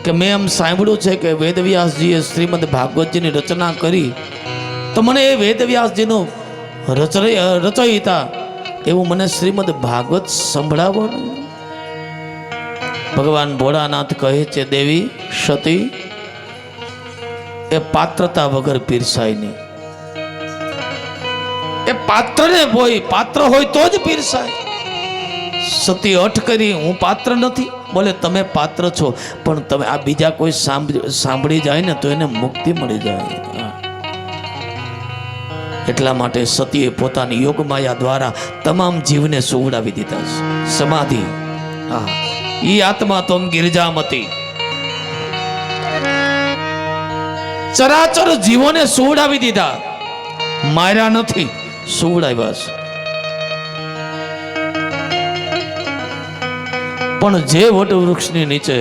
કે મેં એમ સાંભળ્યું છે કે વેદવ્યાસજીએ શ્રીમદ ભાગવતજીની રચના કરી, તો મને એ વેદવ્યાસજીનું રચયિતા એવું મને શ્રીમદ ભાગવત સંભળાવો ને. ભગવાન ભોળાનાથ કહે છે, દેવી સતી, એ પાત્રતા વગર પીરસાય નહીં. એ પાત્રને હોય, પાત્ર હોય તો જ પીરસાય. સતી અઠ કરી, હું પાત્ર નથી. બોલે તમે પાત્ર છો, પણ તમે આ બીજા કોઈ સાંભળી જાય ને તો એને મુક્તિ મળી જાય. એટલા માટે સતીએ પોતાની યોગ માયા દ્વારા તમામ જીવને સુવડાવી દીધા છે. સમાધિ, હા, ઈ આત્મા તોમ ગિરજામતી, ચરાચર જીવોને સુવડાવી દીધા. માર્યા નથી, સુવડાવ્યા છે. પણ જે વટવૃક્ષની નીચે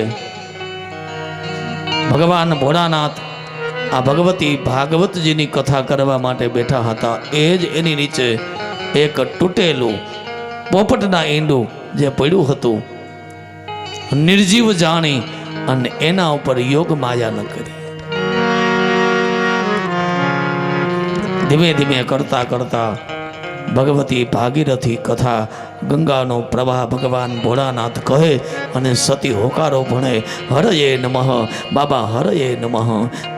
ભગવાન ભોળાનાથ આ ભગવતી ભાગવતજીની કથા કરવા માટે બેઠા હતા, એ જ એની નીચે એક તૂટેલું પોપટના ઈંડું જે પડ્યું હતું, નિર્જીવ જાણી અને એના ઉપર યોગ માયા ન કરી. ધીમે ધીમે કરતા કરતા ભગવતી ભાગીરથી કથા, ગંગાનો પ્રવાહ ભગવાન ભોળાનાથ કહે અને સતી હોકારો ભણે, હરયે નમઃ બાબા, હરયે નમઃ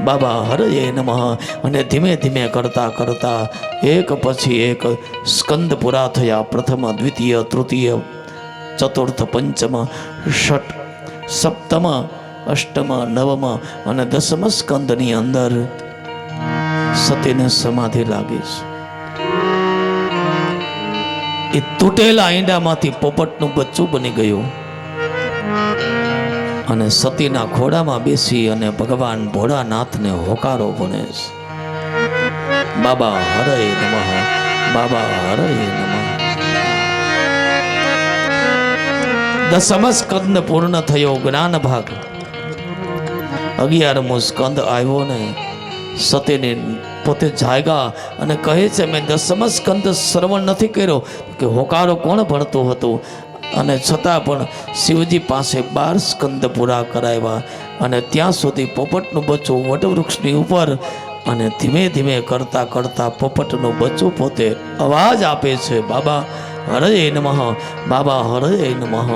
બાબા, હરયે નમઃ. અને ધીમે ધીમે કરતા કરતા એક પછી એક સ્કંદ પૂરા થયા. પ્રથમ, દ્વિતીય, તૃતીય, ચતુર્થ, પંચમ, ષઠ, સપ્તમ, અષ્ટમ, નવમ અને દસમ સ્કંદની અંદર સતીને સમાધિ લાગી છે. એ તૂટેલા ઈંડામાંથી પોપટનું બચ્ચું બની ગયું અને સતીના ખોડામાં બેસી અને ભગવાન ભોળાનાથને હોકારો ભણે છે, બાબા હરયે નમઃ, બાબા હરયે નમઃ. દસમ સ્કંદ પૂર્ણ થયો, જ્ઞાન ભાગ. 11મો સ્કંદ આવ્યો ને સતીને પોતે જાગ્યા અને કહે છે, મેં દસમ સ્કંદ શ્રવણ નથી કર્યો. કે હોકારો કોણ ભણતું હતું? અને છતાં પણ શિવજી પાસે 12 સ્કંદ પૂરા કરાવ્યા. અને ત્યાં સુધી પોપટનું બચ્ચું વટવૃક્ષની ઉપર, અને ધીમે ધીમે કરતા કરતા પોપટનું બચ્ચું પોતે અવાજ આપે છે, બાબા હરયે નમઃ, બાબા હરયે નમઃ,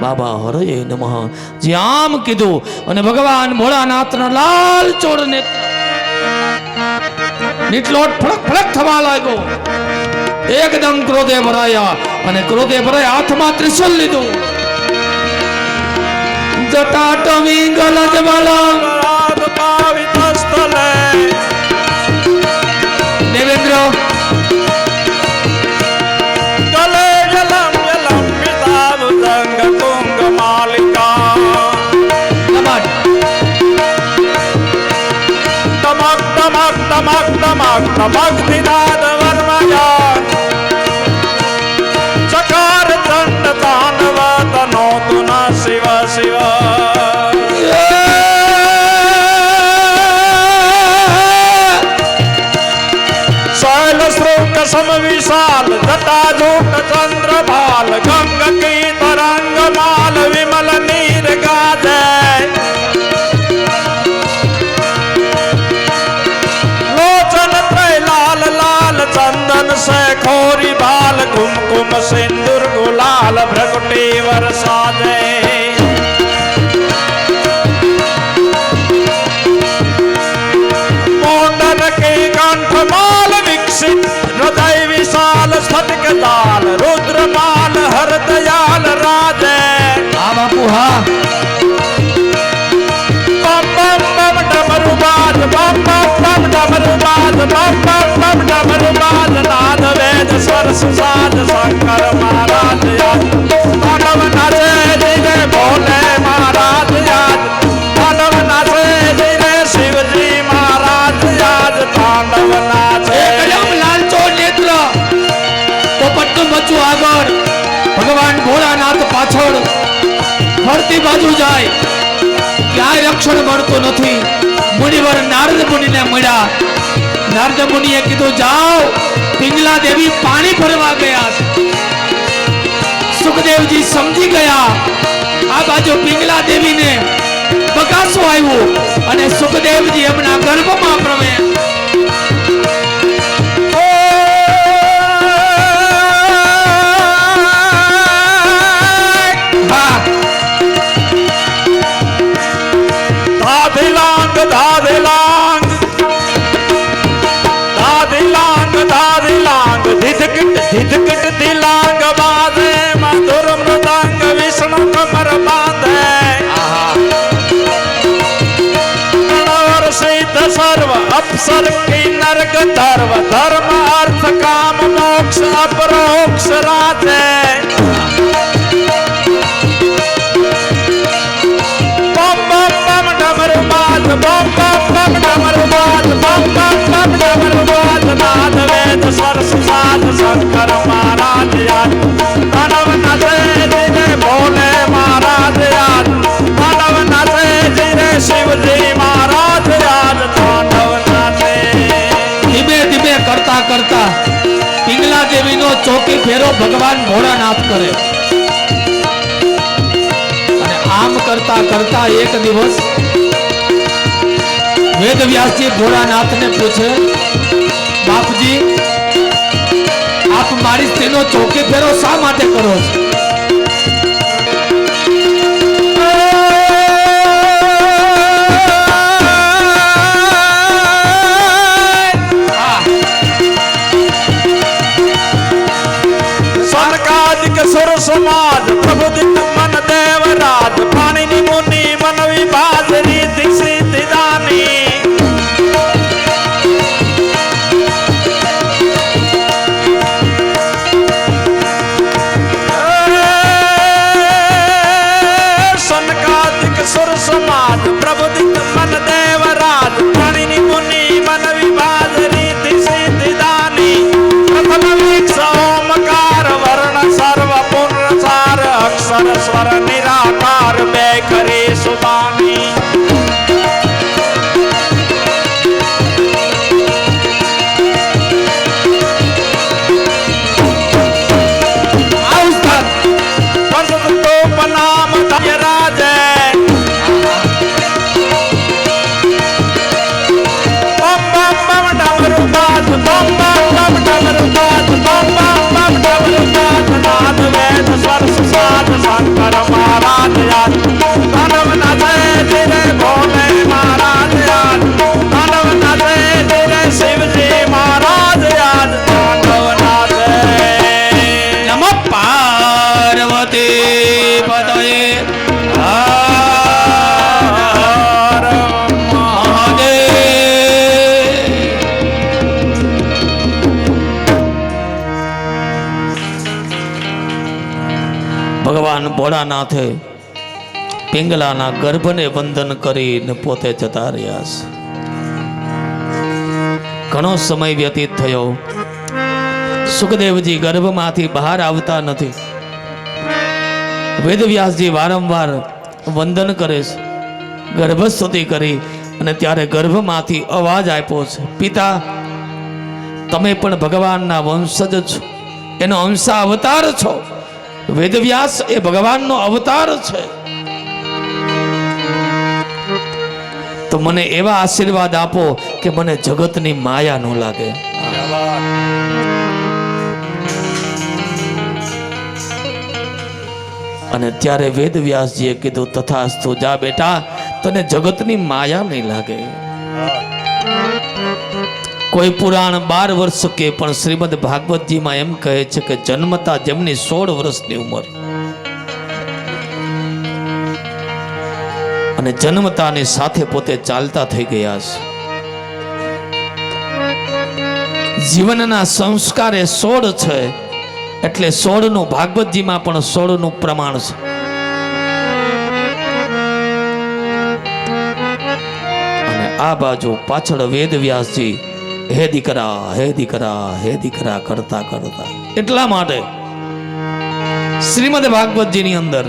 બાબા હરયે નમઃ. જે આમ કીધું અને ભગવાન ભોળાનાથના લાલ ચોળ નીટલોટ ફળક ફળક થવા લાગ્યો. એકદમ ક્રોધે ભરાયા અને ક્રોધે ભરાયા હાથમાં ત્રિશૂલ લીધું. જટાટમી ગલજ બલમ દેવેન્દ્ર ગલે જલમ જલમ પિતાવ સંગ તુંગ માલિકા નમઃ તમક તમક તમક તમક તમક નિનાદ વર્મયા ચકાર દંડ તાનવ તનો તુન શિવ શિવ શૈલ શૃંગ સમ વિશાલ જટા જોટ ચંદ્ર ભાલ ગંગ કી તરંગ માલ વિમલ નીર ગાજે चंदन से खोरी बाल कुमकुम सिंदूर गुलाल भ्रकुटी वर्षा दे मोंडन के कंठ माल विकसित हृदय विशाल स्फटिक दाल रुद्र माल हर दयाल राजे હા બાપુ હા. बम बम बम डमरू बाज बम बम बम डमरू बाज बम बम बम डमरू बाज नाद वेद स्वर सुसाद शंकर महाराज आज मानव नाचे जिने भोले महाराज आज मानव नाचे जिने शिव जी महाराज आज तांडव नाचे એકદમ લાલચોળ નેત્ર, પોપટનું બચ્ચું આગળ, ભગવાન ભોળાનાથ પાછળ. ફરતી બાજુ જાય, ક્યાંય રક્ષણ મળતું નથી. મુનિવર નારદ મુનિને મળ્યા. નારદ મુનિએ કીધું, જાઓ, પિંગલા દેવી પાણી ભરવા ગયા છે. સુખદેવજી સમજી ગયા. આ બાજુ પિંગલા દેવીને બકાસું આવ્યું અને સુખદેવજી એમના ગર્ભમાં પ્રવેશ. દાદીલાંગ દાદીલાંગ દાદીલાંગ દાદીલાંગ ધીધકટ ધીધકટ દિલાંગ બાંધે મધુર મૃદંગ વિષ્ણુ કમર બાંધે સિદ્ધ સર્વ અપ્સર કિન્નર ગંધર્વ ધર્મ અર્થ કામ મોક્ષ અપરોક્ષ રાધે બમ બમ બમ ડમરુ બાજ બમ બમ બમ ડમરુ બાજ બમ બમ બમ ડમરુ બાજ નાદ વેદ સરસ સાધ શંકર મહારાજ યાદ માનવ નાથે જીને ભોલે મહારાજ યાદ માનવ નાથે જીને શિવજી મહારાજ યાદ માનવ નાથે. ધીમે ધીમે કરતા કરતા પિંગલા દેવીનો ચોકી ફેરો ભગવાન ભોળાનાથ કરે અને આમ કરતા કરતા એક દિવસ વેદવ્યાસજી ભોળાનાથને પૂછે, બાપજી આપ મારી સ્ત્રીનો ચોકી ફેરો શા માટે કરો છો? સુર સમાજ પ્રબુદ્ધિત મન દેવરાજ પાણીની મુનિ મન વિભાજ રીતિ સિદ્ધિ દાની સનકાદિક સુર સમાજ પ્રબુદ્ધિત મન દેવરાજ પાણીની મુનિ મન વિભાજ રીતિ સિદ્ધિ દાની પ્રથમ વિક્ષ ઓમકાર વર્ણ સર્વ પૂર્ણસાર અક્ષર સ્વર નિરાકાર બે કરી સુબાની પંચતોપ નામ ધન્ય રાજે બમ બમ બમ ડમરુ બાજ બમ બમ બમ ડમરુ બાજ બમ બમ બમ ડમરુ બાજ નાદ વેદ સરસ સાધ શંકર મહારાજ યાદ માનવ નાથે જીને ભોલે મહારાજ યાદ માનવ નાથે જીને શિવજી મહારાજ યાદ માનવ નાથે. નમઃ પાર્વતી પતયે હર મહાદેવ. ભગવાન ભોળાનાથે પિંગલાના ગર્ભને વંદન કરીને પોતે જતા રહ્યા છે. ઘણો સમય વ્યતીત થયો. સુખદેવજી ગર્ભમાંથી બહાર આવતા નથી. વેદવ્યાસજી વારંવાર વંદન કરે છે, ગર્ભસ્તુતિ કરી અને ત્યારે ગર્ભમાંથી અવાજ આપ્યો છે, પિતા તમે પણ ભગવાનના વંશજ છો, એનો અંશા અવતાર છો. વેદવ્યાસ એ ભગવાનનો અવતાર છે. તો મને એવા આશીર્વાદ આપો કે મને જગતની માયા ન લાગે. અને ત્યારે વેદવ્યાસજીએ કીધું, તથાસ્તુ, જા બેટા, તને જગતની માયા નહીં લાગે. કોઈ પુરાણ 12 વર્ષ કે પણ શ્રીમદ ભાગવતજીમાં એમ કહે છે કે જન્મતા જેમની 16 વર્ષની ઉંમર અને જન્મતાની સાથે પોતે ચાલતા થઈ ગયા છે. જીવનના સંસ્કાર એ 16 છે, એટલે 16 નું ભાગવતજીમાં પણ 16 નું પ્રમાણ છે. અને આ બાજુ પાછળ વેદવ્યાસજી હે દીકરા, હે દીકરા, હે દીકરા કરતા કરતા, એટલા માટે શ્રીમદ ભાગવતજીની અંદર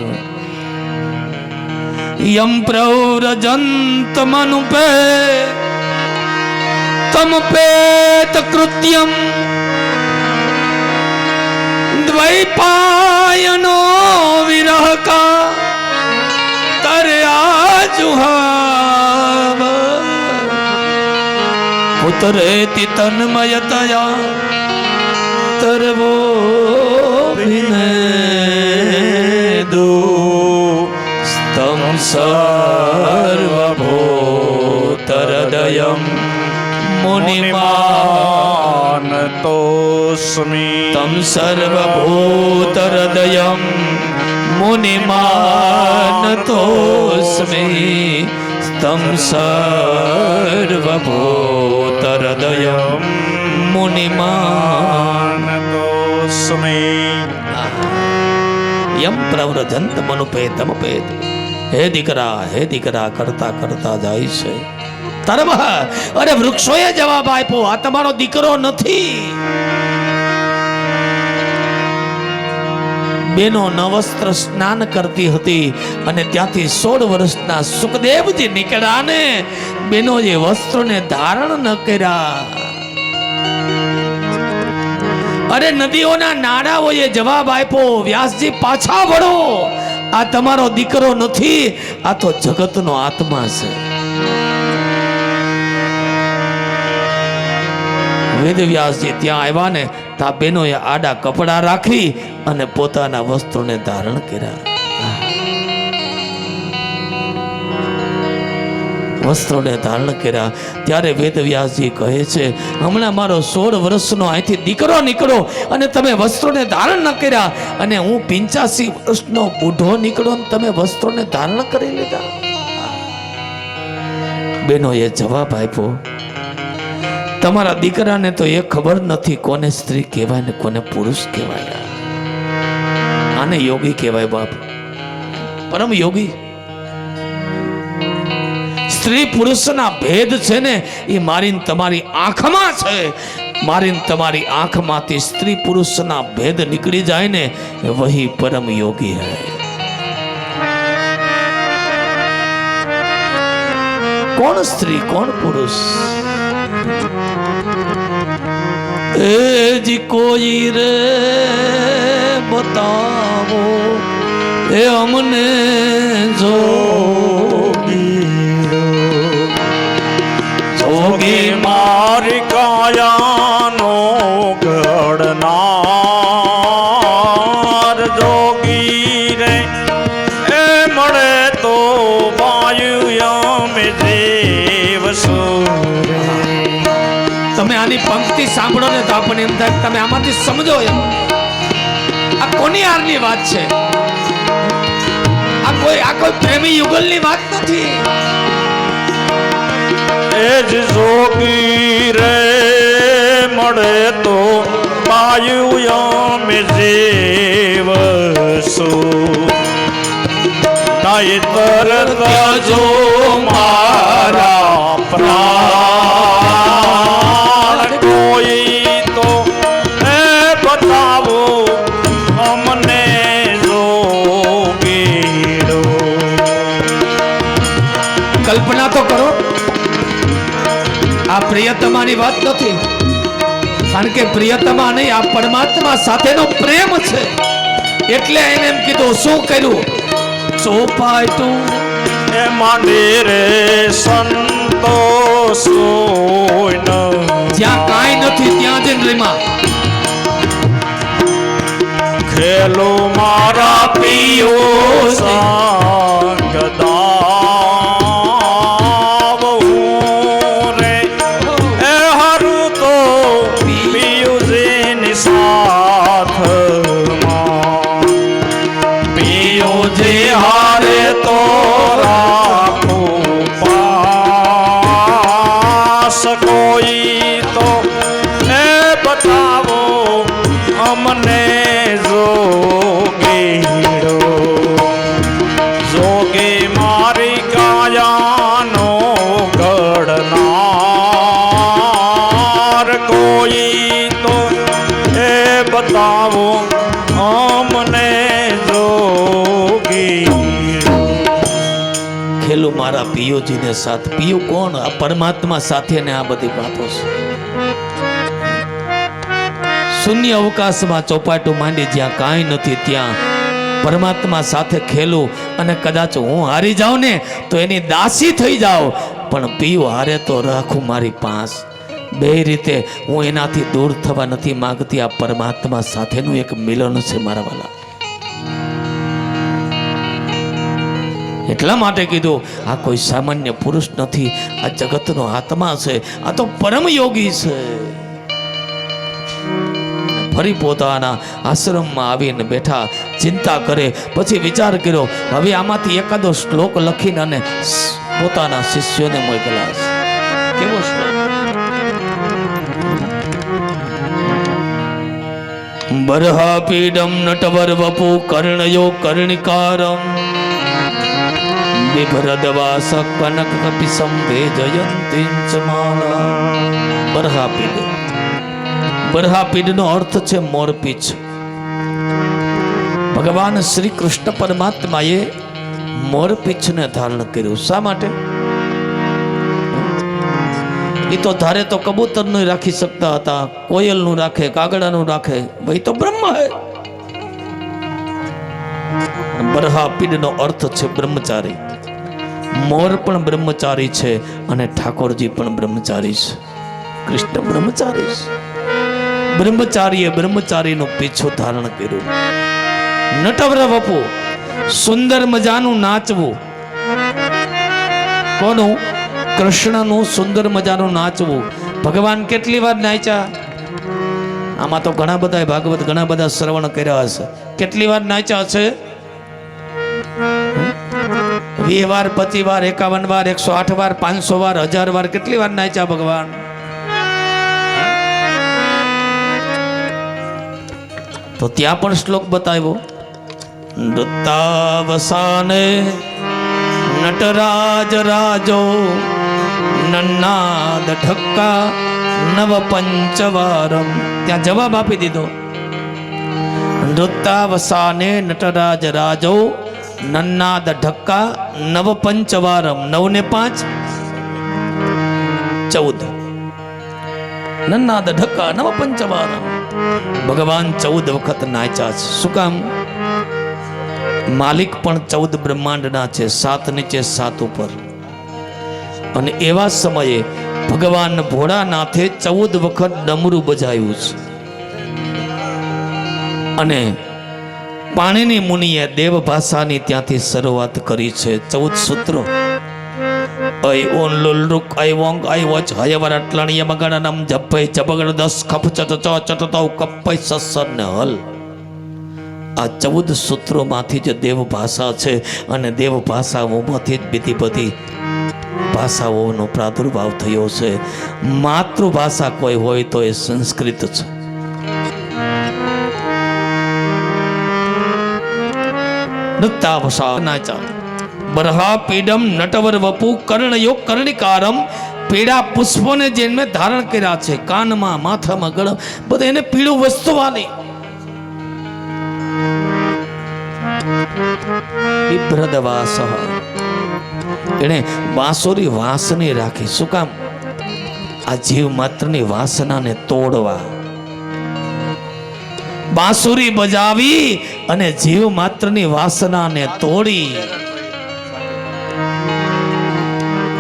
યમ પ્રૌરજંત મનુપે તમ પેત કૃત્યમ દ્વૈપાયનો વિરહ કા તરયા जुहाव पुत्रेति तन्मयतया तरवो विनेदु तं सर्वभूतहृदयं मुनिमानतोऽस्मि तं सर्वभूतहृदयं मुनिमानतोऽस्मि तं सर्वभूतहृदयं मुनिमानतोऽस्मि यम प्रव्रजंत मनुपेतमपेत હે દીકરા કરતા કરતા જાય છે તરબ અરે વૃક્ષોએ જવાબ આપ્યો આ તમારો દીકરો નથી. બેનો નવસ્ત્ર સ્નાન કરતી હતી અને ત્યાંથી 16 વર્ષના સુખદેવજી નીકળ્યા ને બેનો એ વસ્ત્રોને ધારણ ન કર્યા. અરે નદીઓના નાળાઓએ જવાબ આપ્યો વ્યાસજી પાછા વળો આ તમારો દીકરો નથી આ તો જગતનો આત્મા છે. વેદવ્યાસજી ત્યાં આવ્યા ને તા બેનોએ આડા કપડા રાખી અને પોતાના વસ્ત્રોને ધારણ કર્યા. વસ્ત્રોને ધારણ કર્યા ત્યારે વેદવ્યાસજી કહે છે હમણાં મારો 16 વર્ષનો અહીંથી દીકરો નીકળો અને તમે વસ્ત્રોને ધારણ ન કર્યા અને હું 85 વર્ષનો બુઢો નીકળો અને તમે વસ્ત્રોને ધારણ કરી લીધા. બેનોએ જવાબ આપ્યો તમારા દીકરાને તો એ ખબર નથી કોને સ્ત્રી કહેવાય ને કોને પુરુષ કહેવાય. આને યોગી કહેવાય બાપ, પરમ યોગી. સ્ત્રી પુરુષના ભેદ છે ને એ મારીને તમારી આંખમાં છે. મારીને તમારી આંખમાંથી સ્ત્રી પુરુષના ભેદ નીકળી જાય ને વહી પરમ યોગી હૈ. કોણ સ્ત્રી કોણ પુરુષ એ જી કોઈ રે બતાવો એ અમને જો જોગી મારી કાયાનો ઘડનાર જોગી રે એ મળે તો વાયુ યમે જીવ સુરે. તમે આની પંક્તિ સાંભળો ને તો આપણને એમ થાય તમે આમાંથી સમજો એમ આ કોની હારની વાત છે. આ કોઈ પ્રેમી યુગલની વાત નથી. એ જ જોગી રે મળે તો વાયુ યમે જીવ સુરે. નાય તરત જો મારા પ્રાણ કોઈ તો એ બતાવો અમને જોગીડો. કલ્પના તો કરો આ પ્રિયતમાની વાત નથી કારણ કે પ્રિયતમા નહીં આ પરમાત્મા સાથેનો પ્રેમ છે એટલે એને એમ કીધું શું કર્યું ચોપાટું એ માંડી રે સંતોષ જ્યાં કાંઈ નથી ત્યાં જઈને રીમાં ખેલો મારા પિયો સંગદાવ રે એ હરું તો પિયુજીની સાથમાં પિયુજી હારે તો રાખો પાસ કોઈ તો એ બતાવો અમને જોગીડો. જોગી મારી કાયાનો ઘડનાર કોઈ તો એ બતાવો અમને જોગીડો. ખેલું મારા પિયુજીને સાથ. પિયુ કોણ આ પરમાત્મા સાથે ને આ બધી વાતો છે. શૂન્ય અવકાશમાં ચોપાટું માંડી જ્યાં કાંઈ નથી ત્યાં પરમાત્મા સાથે ખેલું અને કદાચ હું હારી જાઉં ને તો એની દાસી થઈ જાઉં, પણ પીયું હારે તો રાખું મારી પાંસ. બે રીતે હું એનાથી દૂર થવા નથી માંગતી. આ પરમાત્મા સાથેનું એક મિલન છે મારા વાલા. એટલા માટે કીધું આ કોઈ સામાન્ય પુરુષ નથી, આ જગતનો આત્મા છે, આ તો પરમ યોગી છે. ફરી પોતાના આશ્રમમાં આવીને બેઠા, ચિંતા કરે, પછી વિચાર કર્યો હવે આમાંથી એકાદો શ્લોક લખીને અને પોતાના શિષ્યોને મોકલા. કેવો શ્લોક? બરહાપીડમ નટવર વપુ કર્ણયો કર્ણિકારમ બિભ્રદવાસ કનક કપિસમ ભેજયંતીં ચ માલા. બરહાપીડ, બરહાપીડનો અર્થ છે મોરપીંછ. ભગવાન શ્રી કૃષ્ણ પરમાત્માએ મોરપીંછને ધારણ કર્યું. શા માટે? એ તો ધારે તો કબૂતરનું રાખી શકતા હતા, કોયલનું રાખે, કાગડાનું રાખે, ભાઈ તો બ્રહ્મ હે. બરહાપીડનો અર્થ છે બ્રહ્મચારી. મોર પણ બ્રહ્મચારી છે અને ઠાકોરજી પણ બ્રહ્મચારી છે. કૃષ્ણ બ્રહ્મચારી છે. બ્રહ્મચારીએ બ્રહ્મચારીનું પીછું ધારણ કર્યું. નટવર વપુ, સુંદર મજાનું નાચવું. કોનું? કૃષ્ણનું સુંદર મજાનું નાચવું. ભગવાન કેટલી વાર નાચ્યા? આમાં તો ઘણા બધા ભાગવત ઘણા બધા શ્રવણ કર્યા હશે. કેટલી વાર નાચ્યા હશે? 20 વાર, 25 વાર, 51 વાર, 108 વાર, 500 વાર, 1000 વાર. કેટલી વાર નાચ્યા ભગવાન? તો ત્યાં પણ શ્લોક બતાવ્યો. નૃત્તાવસાને નટરાજ રાજો નન્નાદ ઢક્કા નવ પંચવારમ. ત્યાં જવાબ આપી દીધો. નૃત્તાવસાને નટરાજ રાજો નન્નાદ ઢક્કા નવ પંચવારમ. 9 ને 5 14. નન્નાદ ઢક્કા નવ પંચવારમ. ભગવાન 14 વખત નાચ્યા છે. શું કામ? માલિક પણ 14 બ્રહ્માંડના છે, 7 નીચે 7 ઉપર. અને એવા સમયે ભગવાન ભોળાનાથે 14 વખત ડમરું બજાવ્યું છે. અને પાણીની મુનિએ દેવ ભાષાની ત્યાંથી શરૂઆત કરી છે. 14 સૂત્રો. ಐ ಓನ್ ಲುಲ್ರುಕ್ ಐ ವಾಂಗ್ ಐ ವಚ್ ಹಯವರ ಅಟ್ಲಣಿಯ ಮಗನ ನಮ್ ಜಪ್ಪೈ ಜಬಗಡ 10 ಖಪ್ ಚಟ ಚ ಚಟತಾವ್ ಕಪ್ಪೈ સસર ને હલ. આ 14 સૂત્રોમાંથી જ દેવ ભાષા છે અને દેવ ભાષાઓમાંથી જ બીજી બધી ભાષાઓનો પ્રાદુર્ભાવ થયો છે. માતૃભાષા કોઈ હોય તો એ સંસ્કૃત છે. નૃત્તાવસા નાચા. બરહાપીડમ નટવર વપુ કર્ણયો કર્ણિકારમ. પીળા પુષ્પોને જેને ધારણ કર્યા છે, કાનમાં, માથામાં, ગળા, બધા એને પીળું વસ્તુ વાલી. બિભ્રદવાસ, એને વાંસુરી વાસની રાખી. શું કામ? આ જીવ માત્રની વાસનાને તોડવા. બાંસુરી બજાવી અને જીવ માત્રની વાસનાને તોડી.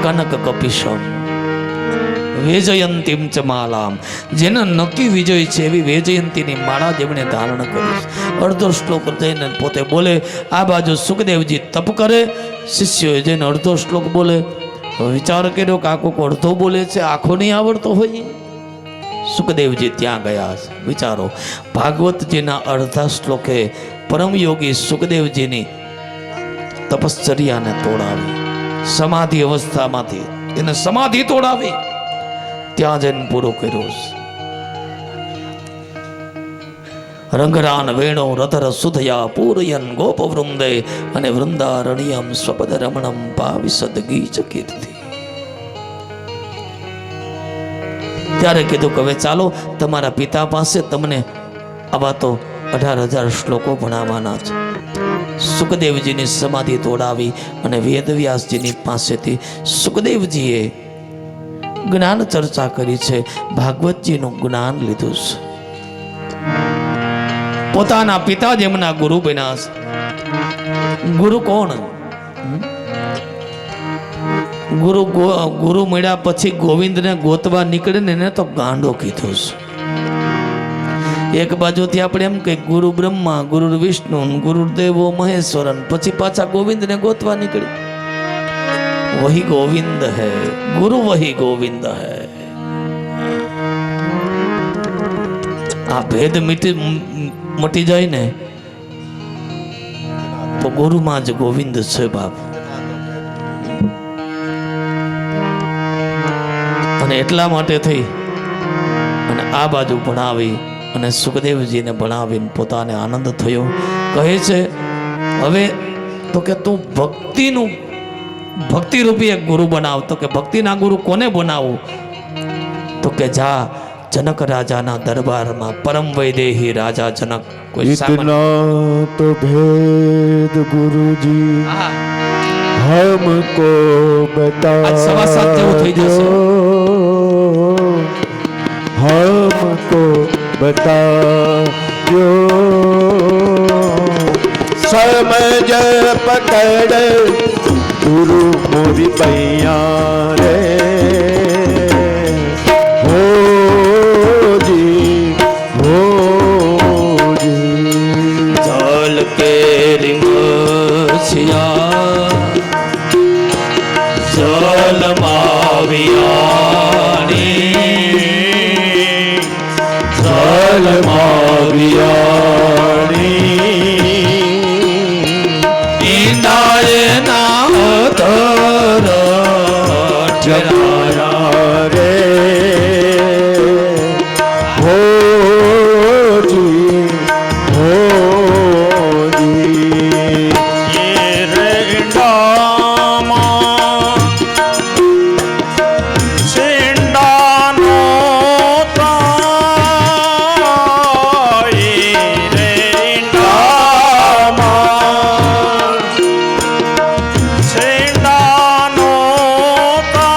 કનક કપિશમ વેજયંતીમ ચ માલામ. જેના નક્કી વિજય છે એવી વેજયંતીની માળા જેમણે ધારણ કરી. અડધો શ્લોક જઈને પોતે બોલે. આ બાજુ સુખદેવજી તપ કરે, શિષ્યોએ જઈને અડધો શ્લોક બોલે. વિચાર કર્યો કે આખો અડધો બોલે છે, આખો નહીં આવડતો હોય. સુખદેવજી ત્યાં ગયા છે. વિચારો, ભાગવતજીના અડધા શ્લોકે પરમયોગી સુખદેવજીની તપશ્ચર્યાને તોડાવી. સમાધિ અવસ્થામાંથી એને સમાધિ તોડાવી, ત્યાં જઈને પૂરો કર્યો. રંગરાન વેણો રધર સુધયા પૂરયન ગોપ વૃંદે અને વૃંદારણ્યમ સ્વપદ રમણમ પાવિસદ ગીચ કીર્તિ. ત્યારે કીધું કે હવે ચાલો, તમારા પિતા પાસે તમને આવા તો 18,000 શ્લોકો ભણાવવાના છે. સુખદેવજીની સમાધિ તોડાવી અને વેદવ્યાસજીની પાસેથી સુખદેવજીએ જ્ઞાન ચર્ચા કરી છે. ભાગવતજીનું જ્ઞાન લીધું છે. પોતાના પિતા જેમના ગુરુ બન્યા છે ગુરુ કોણ? ગુરુ મળ્યા પછી ગોવિંદને ગોતવા નીકળે ને એને તો ગાંડો કીધો છે. એક બાજુથી આપણે એમ કે ગુરુ બ્રહ્મા, ગુરુ વિષ્ણુ, ગુરુદેવો મહેશ્વરન, પછી પાછા ગોવિંદને ગોતવા નીકળી. વહી ગોવિંદ હૈ, ગુરુ વહી ગોવિંદ હૈ. આ ભેદ મટી જાય ને તો ગુરુમાં જ ગોવિંદ છે બાપ. અને એટલા માટે થઈ અને આ બાજુ ભણાવી અને સુખદેવજીને ભણાવીને પોતાને આનંદ થયો. કહે છે હવે તો કે તું ભક્તિ રૂપી એક ગુરુ બનાવ. તો કે ભક્તિના ગુરુ કોને બનાવું? તો કે જા जनक राजा ना दरबार में परम वैदेही राजा जनक. कोई इतना तो भेद गुरुजी हमको बता दो, हमको बता दो, समझ पकड़ गुरु मोरी पैया रे. जल मावियानी, जल मावियानी, इंदाए ना तर जमाया रे. हो जी, हो जी. ये रेंडामा सेंडानो ताई रेंडामा सेंडानो ता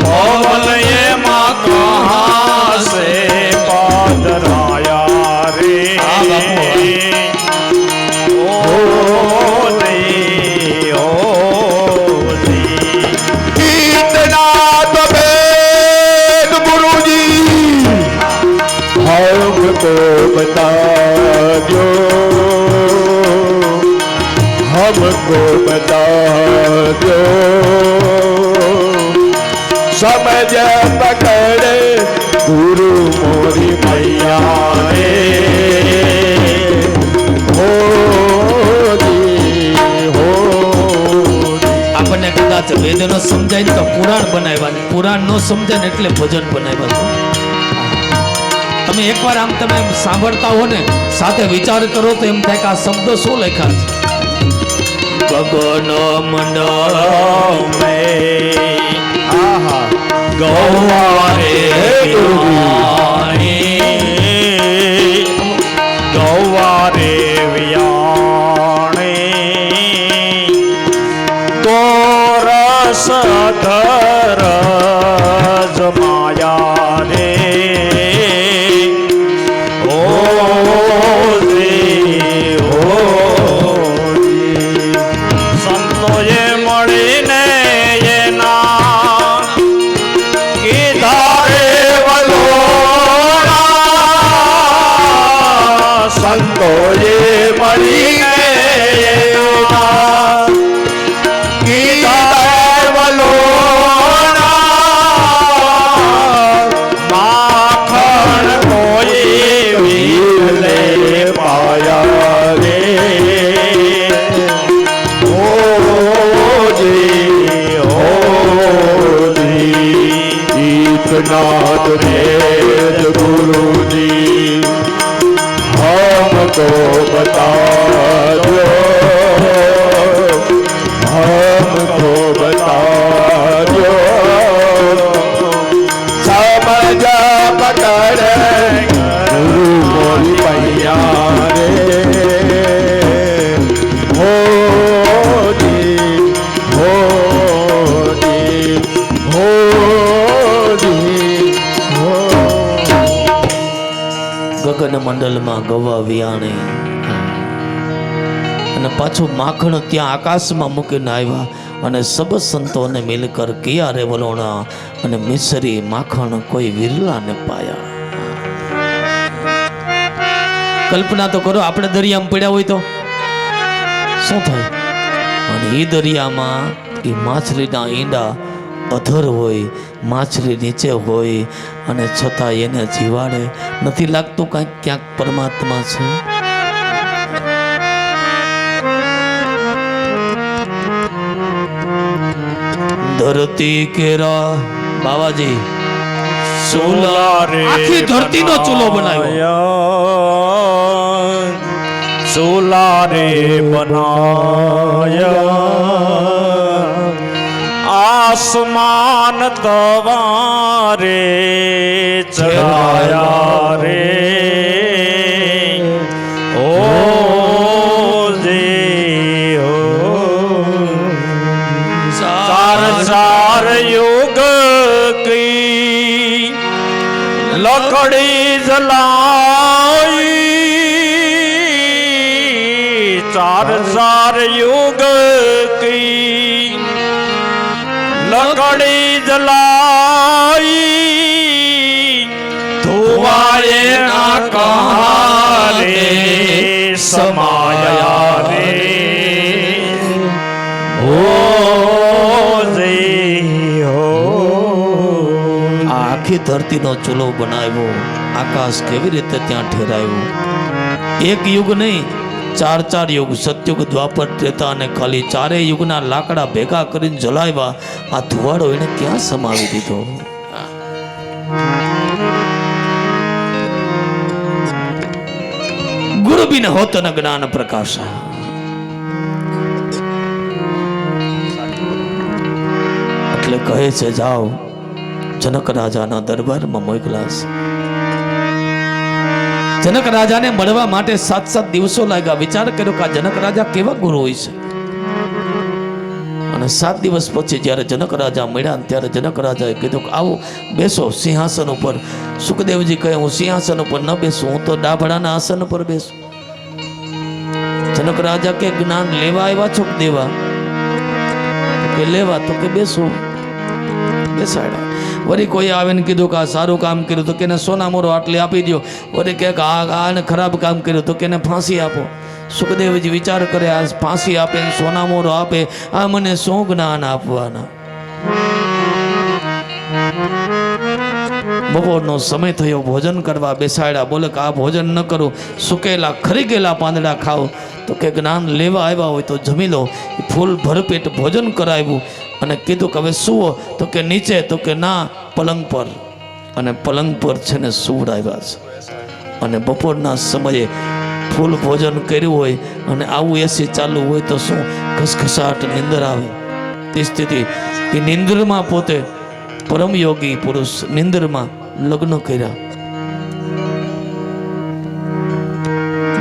बोल ये माँ कहाँ से पादराया रे. हमको बता दो, हमको बता दो, समझ पकड़े गुरु मोरी मैया रे. हो જી, હો જી. આપણને કદાચ વેદ નો સમજાય તો પુરાણ બનાવ્યા, પુરાણ નો સમજાય ને એટલે ભજન બનાવ્યા. તમે એકવાર આમ તમે સાંભળતા હો ને સાથે વિચાર કરો તો એમ થાય કે આ શબ્દો શું લખ્યા છે. ગગન મંડળ આહા ગૌવારે ગૌવારે વિયાણે તો રસ ધર જમાયા રે. સંતોએ મળીને એના કીધા રે વલોણા. સંતોએ મળીને એના કીધા રે વલોણા. માખણ કોઈ વીરલે પાયા રે. नाथ वेद गुरु जी हमको बता दो, हमको बता दो, समझ पकड़ गुरु मोरी पैया रे. हो जी, हो जी, हो ગગન મંડળમાં ગવા વિયાણે અને પાછું માખણ ત્યાં આકાશમાં મૂકીને આવ્યા અને સબ સંતોને મિલકર કિયા રે વલોણા અને મિસરી માખણ કોઈ વિરલાને પાયા. કલ્પના તો કરો, આપણે દરિયામાં પડ્યા હોય તો શું થાય? અને એ દરિયામાં એ માછલીના ઈંડા અધર હોય, માછલી નીચે હોય અને છતાં એને જીવાડે. નથી લાગતું કાંઈક ક્યાંક પરમાત્મા છે? ધરતી કેરા બાવાજી ચૂલા રે આખી ધરતીનો ચૂલો બનાવ્યો, ચૂલા રે બનાવ્યા, આસમાન તવારે ચડાયા રે. ઓ જી હો ચાર યુગ કી લકડી જલાઈ, ચાર યુગ કી લકડી જલાઈ, ધુઆએ ના કહારે સમાયા રે. ઓ આખી ધરતીનો ચૂલો બનાવ્યો, આકાશ કેવી રીતે ત્યાં ઠેરાયું? એક યુગ નહીં, ચાર યુગ, સતયુગ, દ્વાપર, ત્રેતા અને ખાલી ચારેય યુગના લાકડા ભેગા કરીને જલાવ્યા. આ ધુવાડો એને ક્યાં સમાવી દીધો? ગુરુ બિન હોત ન જ્ઞાન પ્રકાશ. એટલે કહે છે જાઓ જનક રાજાના દરબારમાં મોકલાશ. જનક રાજાને મળવા માટે 7 દિવસો લાગ્યા. વિચાર કર્યો કે આ જનક રાજા કેવા ગુરુ હોય છે. અને 7 દિવસ પછી જ્યારે જનક રાજા મળ્યા ત્યારે જનક રાજાએ કીધું કે આવો બેસો સિંહાસન ઉપર. સુખદેવજી કહે હું સિંહાસન ઉપર ન બેસું, હું તો ડાભડાના આસન પર બેસું. જનક રાજા કે જ્ઞાન લેવા આવ્યા છો કે દેવા? કે લેવા. તો કે બેસો. બેસાડ્યા. વળી કોઈ આવે ને કીધું કે આ સારું કામ કર્યું તો કેને સોના મોરો આટલી આપી દો. વળી કે આને ખરાબ કામ કર્યું તો કેને ફાંસી આપો. સુખદેવજી વિચાર કરે આ ફાંસી આપે ને સોના મોરો આપે, આ મને શું જ્ઞાન આપવાના? બપોરનો સમય થયો, ભોજન કરવા બેસાડ્યા. બોલે કે આ ભોજન ન કરું, સુકેલા ખરી ગયેલા પાંદડા ખાવ. તો કે જ્ઞાન લેવા આવ્યા હોય તો જમી લો. ફૂલ ભરપેટ ભોજન કરાવ્યું અને કીધું કે હવે સુવો. તો કે નીચે. તો કે ના, પલંગ પર. અને પલંગ પર છે ને સુવડાવ્યા છે. અને બપોરના સમયે ફૂલ ભોજન કર્યું હોય અને આવું એસી ચાલુ હોય તો શું ઘસઘસાટ નિંદર આવે. તે સ્થિતિ એ નિંદરમાં પોતે પરમયોગી પુરુષ નિંદરમાં લગ્ન કર્યા.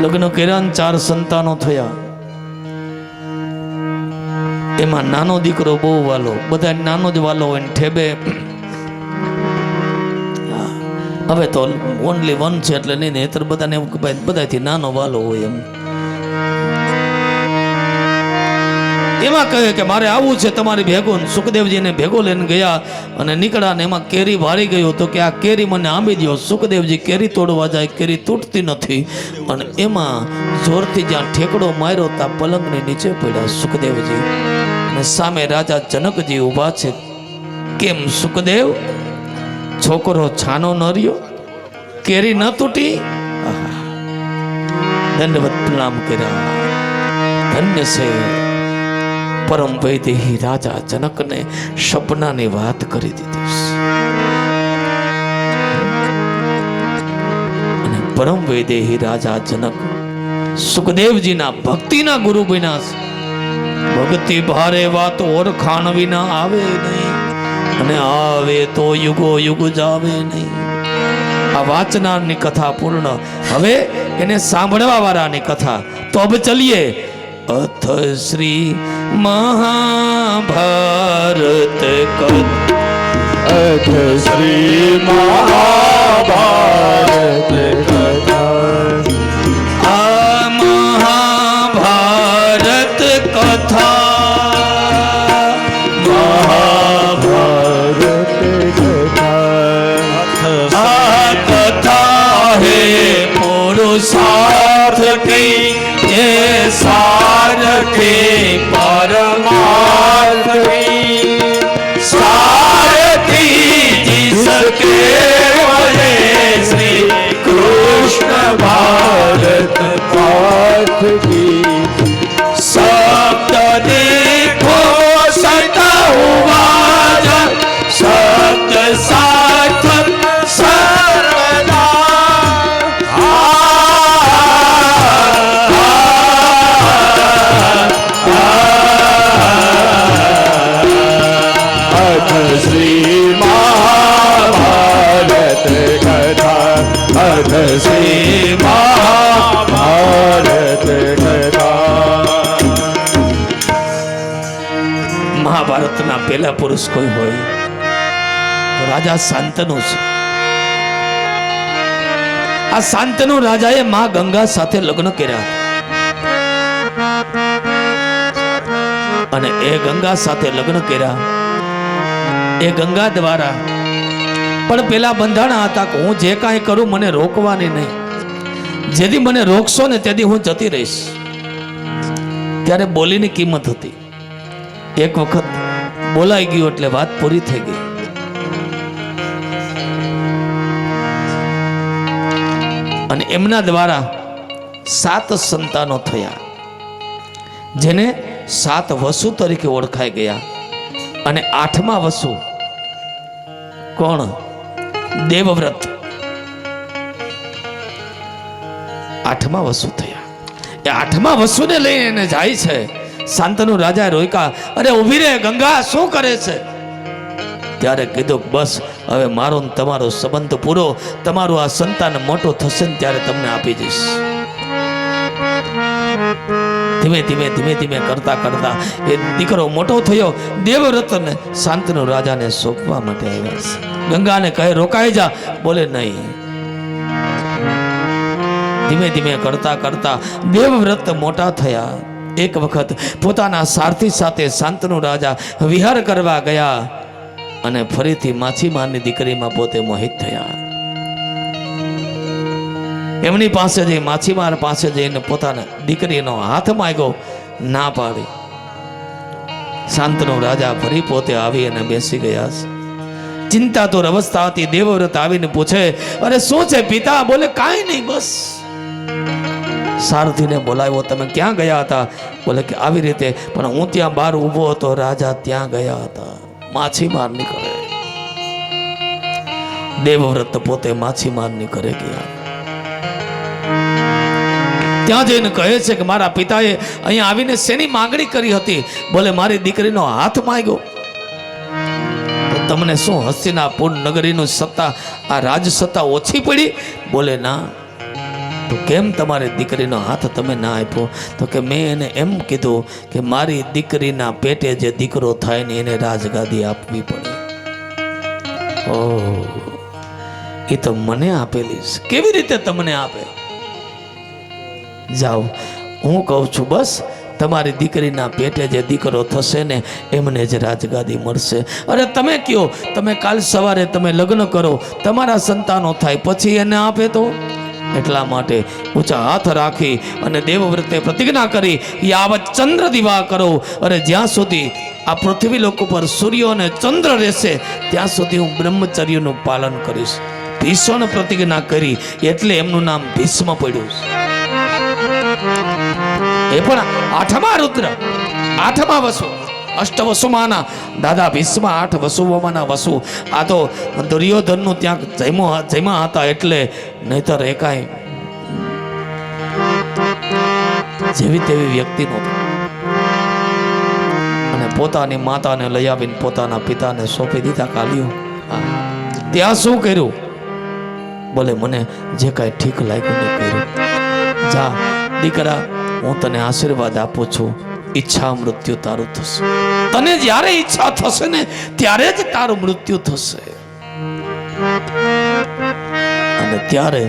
લગ્ન કર્યા ને 4 સંતાનો થયા. એમાં નાનો દીકરો બહુ વાલો, બધા નાનો જ વાલો હોય ને ઠેબે. હવે તો ઓનલી 1 છે એટલે નહીં, નહીતર બધાને એવું કે ભાઈ બધાથી નાનો વાલો હોય એમ. એમાં કહે કે મારે આવવું છે તમારી ભેગું. સુખદેવજીને ભેગો લઈને ગયા અને નીકળ્યા ને એમાં કેરી ભારી ગયો. તો કે આ કેરી મને આંબી દો. સુખદેવજી કેરી તોડવા જાય, કેરી તૂટતી નથી. અને એમાં જોરથી જ્યાં ઠેકડો માર્યો ત્યાં પલંગની નીચે પડ્યા સુખદેવજી. અને સામે રાજા જનકજી ઊભા છે. કેમ સુખદેવ, છોકરો છાનો ન રહ્યો? કેરી ન તૂટી? દંડવત પ્રણામ કર્યા. ધન્ય છે પરમ વૈદેહી રાજા જનકને સપનાની વાત કરી દીધી. અને પરમ વૈદેહી રાજા જનક સુખદેવજીના ભક્તિના ગુરુ બન્યા છે. ભક્તિ ભારે વાત ઓળખાણ વિના આવે નહીં, અને આવે તો યુગો યુગ જાવે નહીં. આ વાંચનારની કથા પૂર્ણ. હવે એને સાંભળવા વાળાની કથા. તો હવે ચલીએ. અથ શ્રી મહાભારત કથા. અથ શ્રી મહાભારત કથા. આ મહાભારત સુખી પરમાર્થ सारथी जिसके बने श्री कृष्ण भारत पाथ की सप्त देखो सता हुआ सप्त सार्थक सर्वदा श्री महाभारत कथा अथ श्री महाभारत कथा મહાભારતના પહેલા પુરુષ કોઈ હોય તો રાજા શાંતનુ છે. આ શાંતનુ રાજાએ માં ગંગા સાથે લગ્ન કર્યા અને એ ગંગા સાથે લગ્ન કર્યા. એ ગંગા દ્વારા પણ પેલા બંધાણા હતા કે હું જે કાંઈ કરું મને રોકવાની નહીં. જેથી મને રોકશો ને તેથી હું જતી રહીશ. ત્યારે બોલીની કિંમત હતી. એક વખત બોલાઈ ગયું એટલે વાત પૂરી થઈ ગઈ. અને એમના દ્વારા 7 સંતાનો થયા જેને 7 વસુ તરીકે ઓળખાઈ ગયા. અને 8મા વસુ કોણ? દેવવ્રત. 8મા વસુ થયા. એ 8મા વસુને લઈને એને જાય છે. શાંતનુ રાજા રોક્યા, અરે ઊભી રે ગંગા, શું કરે છે? ત્યારે કીધું બસ હવે મારો ને તમારો સંબંધ પૂરો, તમારું આ સંતાન મોટો થશે ને ત્યારે તમને આપી દઈશ. ધીમે ધીમે ધીમે ધીમે કરતા કરતા એ દીકરો મોટો થયો. દેવવ્રતને શાંતનુ રાજાને સોંપવા માટે આવ્યા છે. ગંગાને કહે રોકાઈ જા, બોલે નહીં. ધીમે ધીમે કરતા કરતા દેવવ્રત મોટા થયા. એક વખત પોતાના સારથી સાથે શાંતનુ રાજા વિહાર કરવા ગયા અને ફરીથી માછીમારની દીકરીમાં પોતે મોહિત થયા. એમની પાસે જઈ માછીમાર પાસે જઈને પોતાના દીકરીનો હાથ માંગ્યો, ના પાડી. શાંતનુ રાજા ફરી પોતે આવી અને બેસી ગયા. ચિંતાતુર અવસ્થા હતી. દેવવ્રત આવીને પૂછે, અરે શું છે પિતા? બોલે કાંઈ નહીં, બસ સારથીને બોલાવ્યો, તમે ક્યાં ગયા હતા? બોલે કે આવી રીતે, પણ હું ત્યાં બહાર ઊભો હતો, રાજા ત્યાં ગયા હતા. માછીમારની ઘરે. દેવવ્રત પોતે માછીમારની ઘરે ગયા. ત્યાં જઈને કહે છે કે મારા પિતાએ અહીંયા આવીને શેની માંગણી કરી હતી? બોલે મારી દીકરીનો હાથ માંગ્યો. તો તમને શું હસ્તિનાપુર નગરીનું સત્તા, આ રાજ સત્તા ઓછી પડી? બોલે ના. તો કેમ તમારી દીકરીનો હાથ તમે ના આપ્યો? તો કે મેં એને એમ કીધું કે મારી દીકરીના પેટે જે દીકરો થાય ને એને રાજગાદી આપવી પડે. ઓહ, એ તો મને આપેલી છે. કેવી રીતે તમને આપે? જાઓ, હું કહું છું બસ તમારી દીકરીના પેટે જે દીકરો થશે ને એમને જ રાજગાદી મળશે. અરે તમે કયો, તમે કાલ સવારે તમે લગ્ન કરો, તમારા સંતાનો થાય, પછી એને આપે તો? એટલા માટે ઊંચા હાથ રાખી અને દેવવ્રતે પ્રતિજ્ઞા કરી, યાવત ચંદ્ર દિવા કરો, અરે જ્યાં સુધી આ પૃથ્વી લોક ઉપર સૂર્ય અને ચંદ્ર રહેશે ત્યાં સુધી હું બ્રહ્મચર્યનું પાલન કરીશ. ભીષણ પ્રતિજ્ઞા કરી એટલે એમનું નામ ભીષ્મ પડ્યું. એ પણ 8મા રુદ્ર, 8મા વસુ. અષ્ટવસુમાંના દાદા ભીષ્મ 8 વસુઓમાંના વસુ. આ તો દુર્યોધનનું ત્યાં જયમાં હતા એટલે, નહીતર એકાય જેવી તેવી વ્યક્તિ નહોતો. અને પોતાની માતાને લઈ આવીને પોતાના પિતાને સોંપી દીધા. કાલ્યું ત્યાં શું કર્યું? બોલે મને જે કાંઈ ઠીક લાગ્યું ને કર્યું. જા દીકરા, હું તને આશીર્વાદ આપું છું, ઈચ્છા મૃત્યુ તારું થશે. તને જ્યારે ઈચ્છા થશે ને ત્યારે જ તારું મૃત્યુ થશે. અને ત્યારે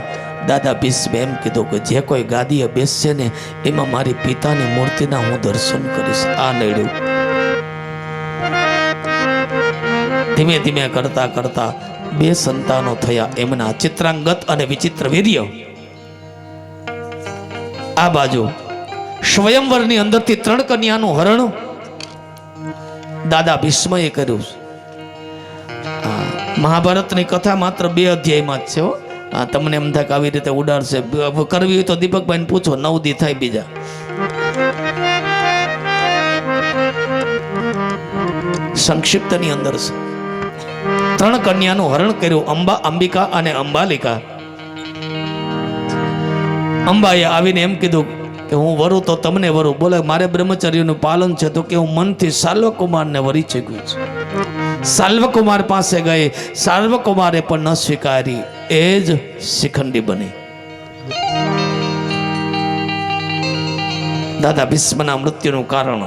દાદા ભીષ્મે એમ કીધું કે જે કોઈ ગાદીએ બેસશે ને એમાં મારી પિતાની મૂર્તિના હું દર્શન કરીશ. આ નડ્યું. ધીમે ધીમે કરતા કરતા 2 સંતાનો થયા એમના, ચિત્રાંગત અને વિચિત્ર વીર્ય. આ બાજુ સ્વયંવરની અંદરથી 3 કન્યાનું હરણ દાદા ભીષ્મએ કર્યું છે. મહાભારતની કથા માત્ર 2 અધ્યાયમાં જ છે હો. તમને એમ થાય કે આવી રીતે ઉડાડશે, કરવી હોય તો દીપકભાઈને પૂછો, 9 દી થાય બીજા. સંક્ષિપ્તની અંદર છે 3 કન્યાનું હરણ કર્યું, અંબિકા અને અંબાલિકા. અંબાએ આવીને એમ કીધું કે હું વરું તો તમને વરું. બોલે મારે બ્રહ્મચર્યનું પાલન છે, તો કે હું મનથી સાલ્વકુમારને વરી ચૂક્યું છું. સાલ્વકુમાર પાસે ગઈ, સાલ્વકુમારે પણ ન સ્વીકારી, એ જ શિખંડી બની. દાદા ભીષ્મના મૃત્યુનું કારણ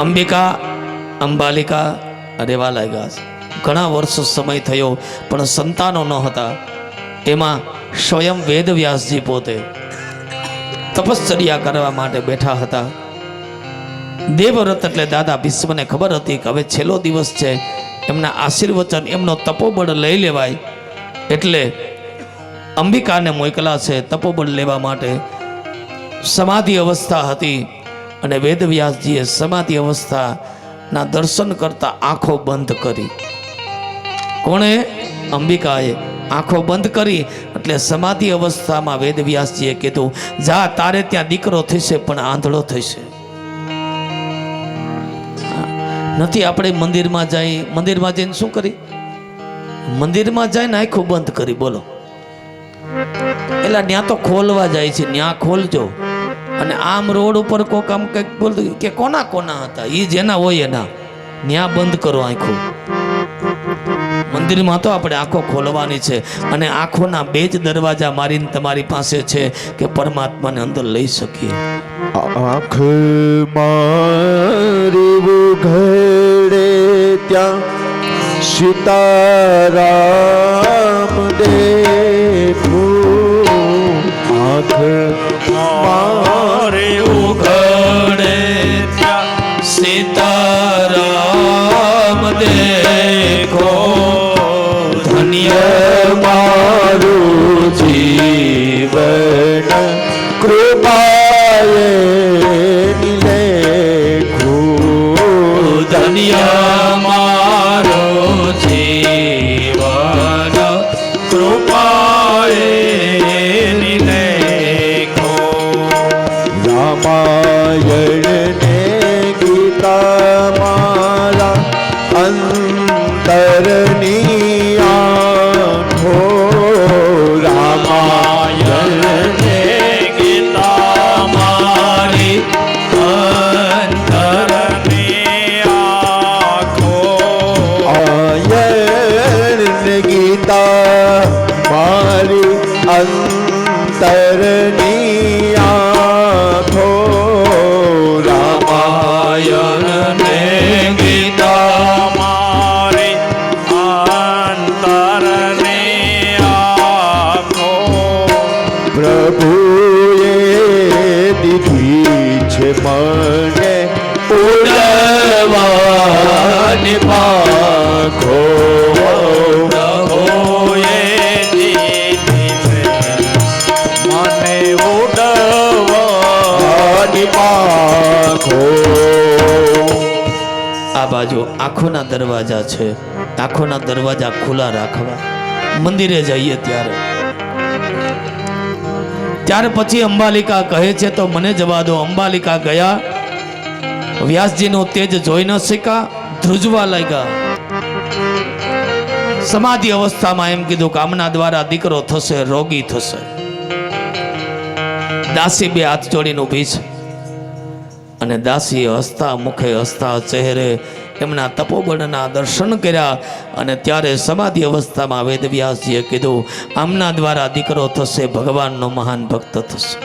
અંબિકા અંબાલિકા રહેવા લાગ્યા છે. ઘણા વર્ષો સમય થયો પણ સંતાનો ન હતા. એમાં સ્વયં વેદવ્યાસજી પોતે તપશ્ચર્યા કરવા માટે બેઠા હતા. દેવવ્રત એટલે દાદા ભીષ્મને ખબર હતી કે હવે છેલ્લો દિવસ છે, એમના આશીર્વચન, એમનો તપોબળ લઈ લેવાય, એટલે અંબિકાને મોકલા છે તપોબળ લેવા માટે. સમાધિ અવસ્થા હતી અને વેદવ્યાસજીએ સમાધિ અવસ્થાના દર્શન કરતા આંખો બંધ કરી. કોણે? અંબિકાએ આંખો બંધ કરી. એટલે સમાધિ અવસ્થામાં વેદવ્યાસજીએ કીધું, જા, તારે ત્યાં દીકરો થશે પણ આંધળો થશે. નથી આપણે મંદિરમાં જઈને શું કરી? મંદિરમાં જઈને આંખો બંધ કરી. બોલો, એટલે ત્યાં તો ખોલવા જાય છે, ત્યાં ખોલજો. અને આમ રોડ ઉપર કોક આમ કંઈક બોલતું કે કોના કોના હતા, એ જેના હોય એના, ત્યાં બંધ કરો આંખો. મંદિરમાં તો આપણે આંખો ખોલવાની છે, અને આંખોના 2 જ દરવાજા મારીને તમારી પાસે છે કે પરમાત્માને અંદર લઈ શકીએ. આંખ મારી ઉઘડે ત્યાં સીતારામ દેખું. આંખ મારી ઉઘડે ત્યાં સીતારામ દેખો. ધન્ય મારું જીવન કૃપાએ લેખું. ધન્ય મારો જીવન કૃપાએ નિલેખો. રામાયણ ને ગીતા મારા અંતરની આંખો. રામાયણ ને ગીતા મારી અંતરની આંખો. આયણ ને ગીતા મારી અંતરની આંખો. રામાયણ ને ગીતા મારી અંતરની આંખો. પ્રભુએ દીધી છે મને ઉડવાની પાંખો. પ્રભુએ દીધી છે મને ઉડવાની પાંખો. આ બાજુ આંખોના દરવાજા છે, આંખોના દરવાજા ખુલ્લા રાખવા. મંદિરે જઈએ ત્યારે પછી અંબાલિકા કહે છે તો મને જવા દો. અંબાલિકા ગયા, વ્યાસજીનું તેજ જોઈ ન શક્યા, ધ્રુજવા લાગ્યા. સમાધિ અવસ્થામાં એમ કીધું કે આમના દ્વારા દીકરો થશે, રોગી થશે. દાસી 2 હાથ જોડીને ઊભી છે, અને દાસીએ હસતા મુખે, હસતા ચહેરે એમના તપોબળના દર્શન કર્યા. અને ત્યારે સમાધિ અવસ્થામાં વેદવ્યાસજીએ કીધું, આમના દ્વારા દીકરો થશે, ભગવાનનો મહાન ભક્ત થશે.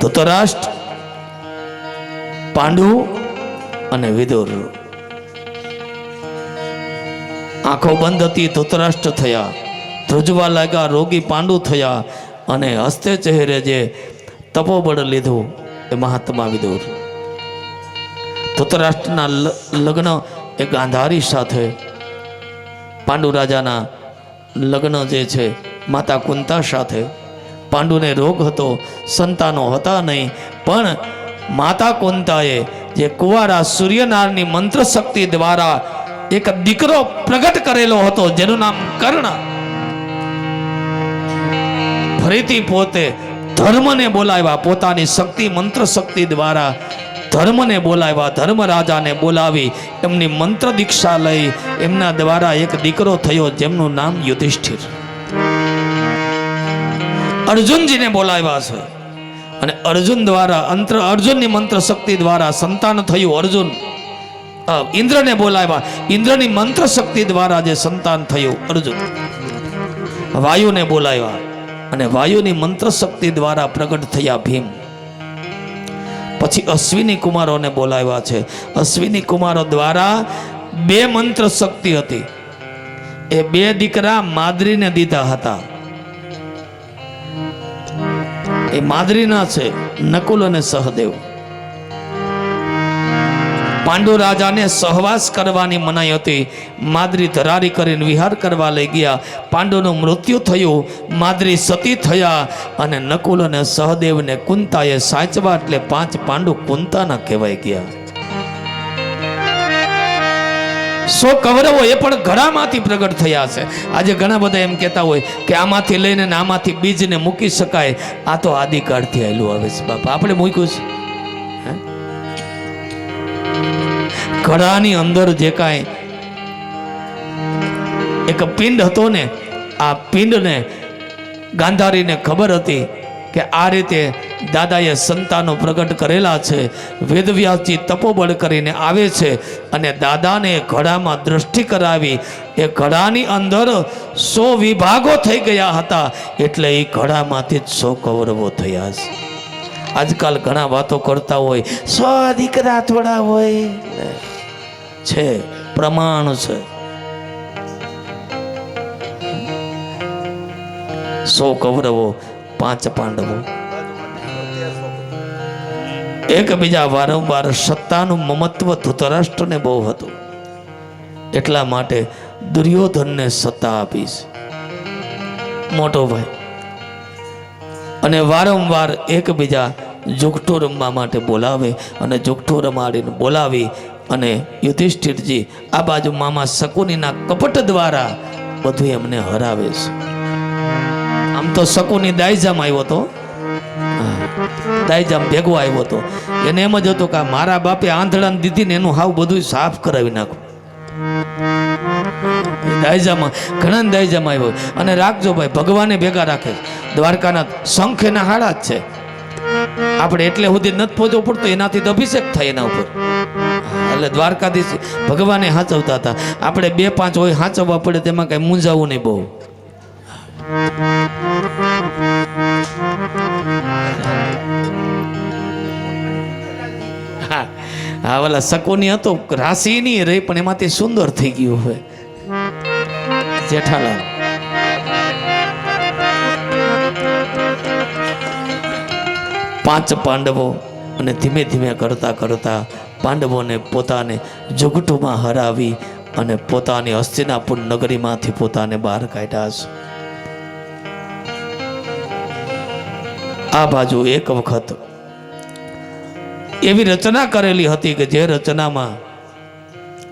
ધૃતરાષ્ટ્ર, પાંડુ અને વિદુર આંખો બંધ હતી. ધૃતરાષ્ટ્ર થયા, ધ્રુજવા લાગ્યા. રોગી પાંડુ થયા, અને હસ્તે ચહેરે જે તપોબળ લીધું એ મહાત્મા વિદુર. ધૃતરાષ્ટ્રના લગ્ન એ ગાંધારી સાથે, પાંડુ રાજાના લગ્ન જે છે માતા કુંતા સાથે. પાંડુને રોગ હતો, સંતાનો હતા નહીં, પણ માતા કુંતાએ જે કુંવારા સૂર્યનારાયણની મંત્ર શક્તિ દ્વારા એક દીકરો પ્રગટ કરેલો હતો જેનું નામ કર્ણ, ફરીથી પોતે ધર્મને બોલાવ્યા, પોતાની શક્તિ મંત્ર શક્તિ દ્વારા ધર્મને બોલાવ્યા, ધર્મરાજાને બોલાવી એમની મંત્ર દીક્ષા લઈ એમના દ્વારા એક દીકરો થયો જેમનું નામ યુધિષ્ઠિર. અર્જુનજીને બોલાવ્યા છે અને અર્જુન દ્વારા અર્જુનની મંત્ર શક્તિ દ્વારા સંતાન થયું. અર્જુન ઇન્દ્રને બોલાવ્યા, ઇન્દ્રની મંત્ર શક્તિ દ્વારા જે સંતાન થયું અર્જુન. વાયુને બોલાવ્યા અને વાયુની મંત્ર શક્તિ દ્વારા પ્રગટ થયા ભીમ. પછી અશ્વિની કુમારોને બોલાવ્યા છે. અશ્વિની કુમારો દ્વારા 2 મંત્ર શક્તિ હતી. એ 2 દીકરા માદ્રીને દીધા હતા. એ માદ્રીના છે નકુલ અને સહદેવ. પાંડુ રાજાને સહવાસ કરવાની મનાઈ હતી. માદ્રી ધરારી કરીને વિહાર કરવા લઈ ગયા. પાંડુનું મૃત્યુ થયું, માદ્રી સતી થયા અને નકુલ અને સહદેવને કુંતાએ સાચવા, એટલે 5 પાંડુ કુંતાના કહેવાય ગયા. 100 કૌરવો એ પણ ઘડામાંથી પ્રગટ થયા છે. આજે ઘણા બધા એમ કહેતા હોય કે આમાંથી લઈને ને આમાંથી બીજને મૂકી શકાય. આ તો આદિકાળથી આવેલું આવે છે બાપા, આપણે મૂક્યું છે. ઘડાની અંદર જે કાંઈ એક પિંડ હતો ને, આ પિંડને ગાંધારીને ખબર હતી કે આ રીતે દાદાએ સંતાનો પ્રગટ કરેલા છે. વેદવ્યાસજી તપોબળ કરીને આવે છે અને દાદાને ઘડામાં દ્રષ્ટિ કરાવી. એ ઘડાની અંદર 100 વિભાગો થઈ ગયા હતા, એટલે એ ઘડામાંથી જ 100 કૌરવો થયા છે. આજકાલ ઘણા વાતો કરતા હોય 100 દીકરા થોડા હોય છે, પ્રમાણ છે. 100 કૌરવો, 5 પાંડવો. એકબીજા વારંવાર સત્તાનું મમત્વ ધૃતરાષ્ટ્રને બહુ હતું, એટલા માટે દુર્યોધનને સત્તા આપીશ મોટો ભાઈ. અને વારંવાર એકબીજા જુગઠો રમવા માટે બોલાવે અને જુગઠો રમાડીને બોલાવી અને યુધિષ્ઠિરજી આ બાજુ મામા શકુનીના કપટ દ્વારા બધું એમને હરાવે છે. આમ તો શકુની દાઈજામ આવ્યો હતો, દાઈજામ ભેગો આવ્યો હતો. એને એમ જ હતું કે મારા બાપે આંધળાને દીધી ને એનું હાવ બધું સાફ કરાવી નાખું. દાઈજામાં ઘણા દાઈજામાં આવ્યો. અને રાખજો ભાઈ, ભગવાને ભેગા રાખે. દ્વારકાના શંખ એના હાડા જ છે. આપણે એટલે સુધી નથી પહોંચવું પડતું, એનાથી તો અભિષેક થાય એના ઉપર. એટલે દ્વારકાધીશ ભગવાને સાચવતા હતા. આપણે 2-5 હોય સાચવવા પડે, તેમાં કઈ મૂંઝાવું નહીં બહુ. હા ઓલા શકુની હતો, રાશિ નહીં રહી પણ એમાંથી સુંદર થઈ ગયું હોય જેઠાલાલ. પાંચ પાંડવો અને ધીમે ધીમે કરતા કરતા પાંડવોને પોતાને જુગઠુમાં હરાવી અને પોતાની હસ્તિનાપુર નગરીમાંથી પોતાને બહાર કાઢ્યા છે. આ બાજુ એક વખત એવી રચના કરેલી હતી કે જે રચનામાં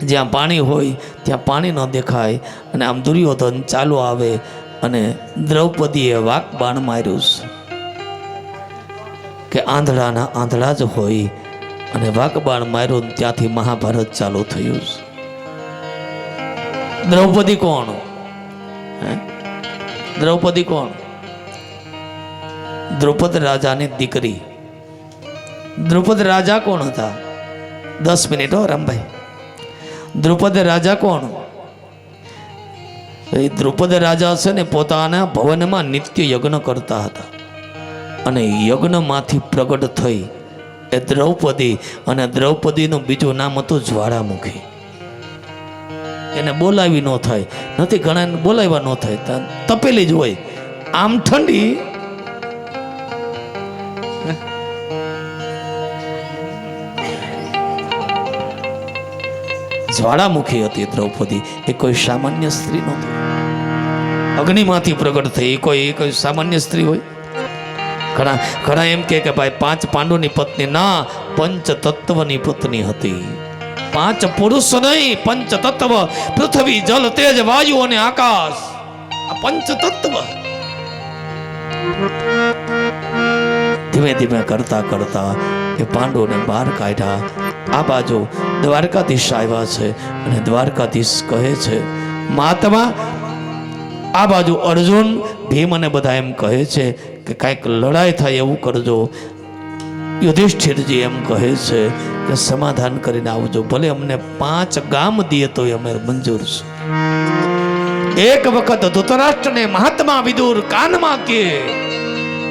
જ્યાં પાણી હોય ત્યાં પાણી ન દેખાય અને આમ દુર્યોધન ચાલુ આવે અને દ્રૌપદીએ વાક બાણ માર્યું કે આંધળાના આંધળા જ હોય અને વાક બાણ માર્યું. ત્યાંથી મહાભારત ચાલુ થયું. દ્રૌપદી કોણ? દ્રૌપદી કોણ? દ્રૌપદ રાજાની દીકરી. દ્રુપદ રાજા કોણ હતા? 10 મિનિટ હો રામભાઈ. દ્રુપદ રાજા કોણ? એ દ્રુપદ રાજા છે ને પોતાના ભવનમાં નિત્ય યજ્ઞ કરતા હતા અને યજ્ઞમાંથી પ્રગટ થઈ એ દ્રૌપદી. અને દ્રૌપદીનું બીજું નામ હતું જ્વાળામુખી. એને બોલાવી ન થાય, નથી ઘણા બોલાવ્યા ન થાય, તપેલી જ હોય. આમ ઠંડી જ્વાળામુખી હતી દ્રૌપદી. એ કોઈ સામાન્ય સ્ત્રી નહોતી, અગ્નિમાંથી પ્રગટ થઈ. એ કોઈ સામાન્ય સ્ત્રી હોય? ઘણા ઘણા એમ કે ભાઈ 5 પાંડવોની પત્ની ના, પંચ તત્વની પત્ની હતી. 5 પુરુષ નહીં, પંચ તત્વ, પૃથ્વી જલ તેજ વાયુ અને આકાશ, આ પંચ તત્વ. ધીમે ધીમે કરતા કરતા એ પાંડવોને બહાર કાઢ્યા. આ બાજુ દ્વારકાધીશ આવ્યા છે અને દ્વારકાધીશ કહે છે મહાત્મા, આ બાજુ અર્જુન, ભીમ અને બધા એમ કહે છે કે કાંઈક લડાઈ થાય એવું કરજો. યુધિષ્ઠિરજી એમ કહે છે કે સમાધાન કરીને આવજો, ભલે અમને 5 ગામ દીએ તો અમે મંજૂર છે. એક વખત ધૃતરાષ્ટ્રને મહાત્મા વિદુર કાનમાં કે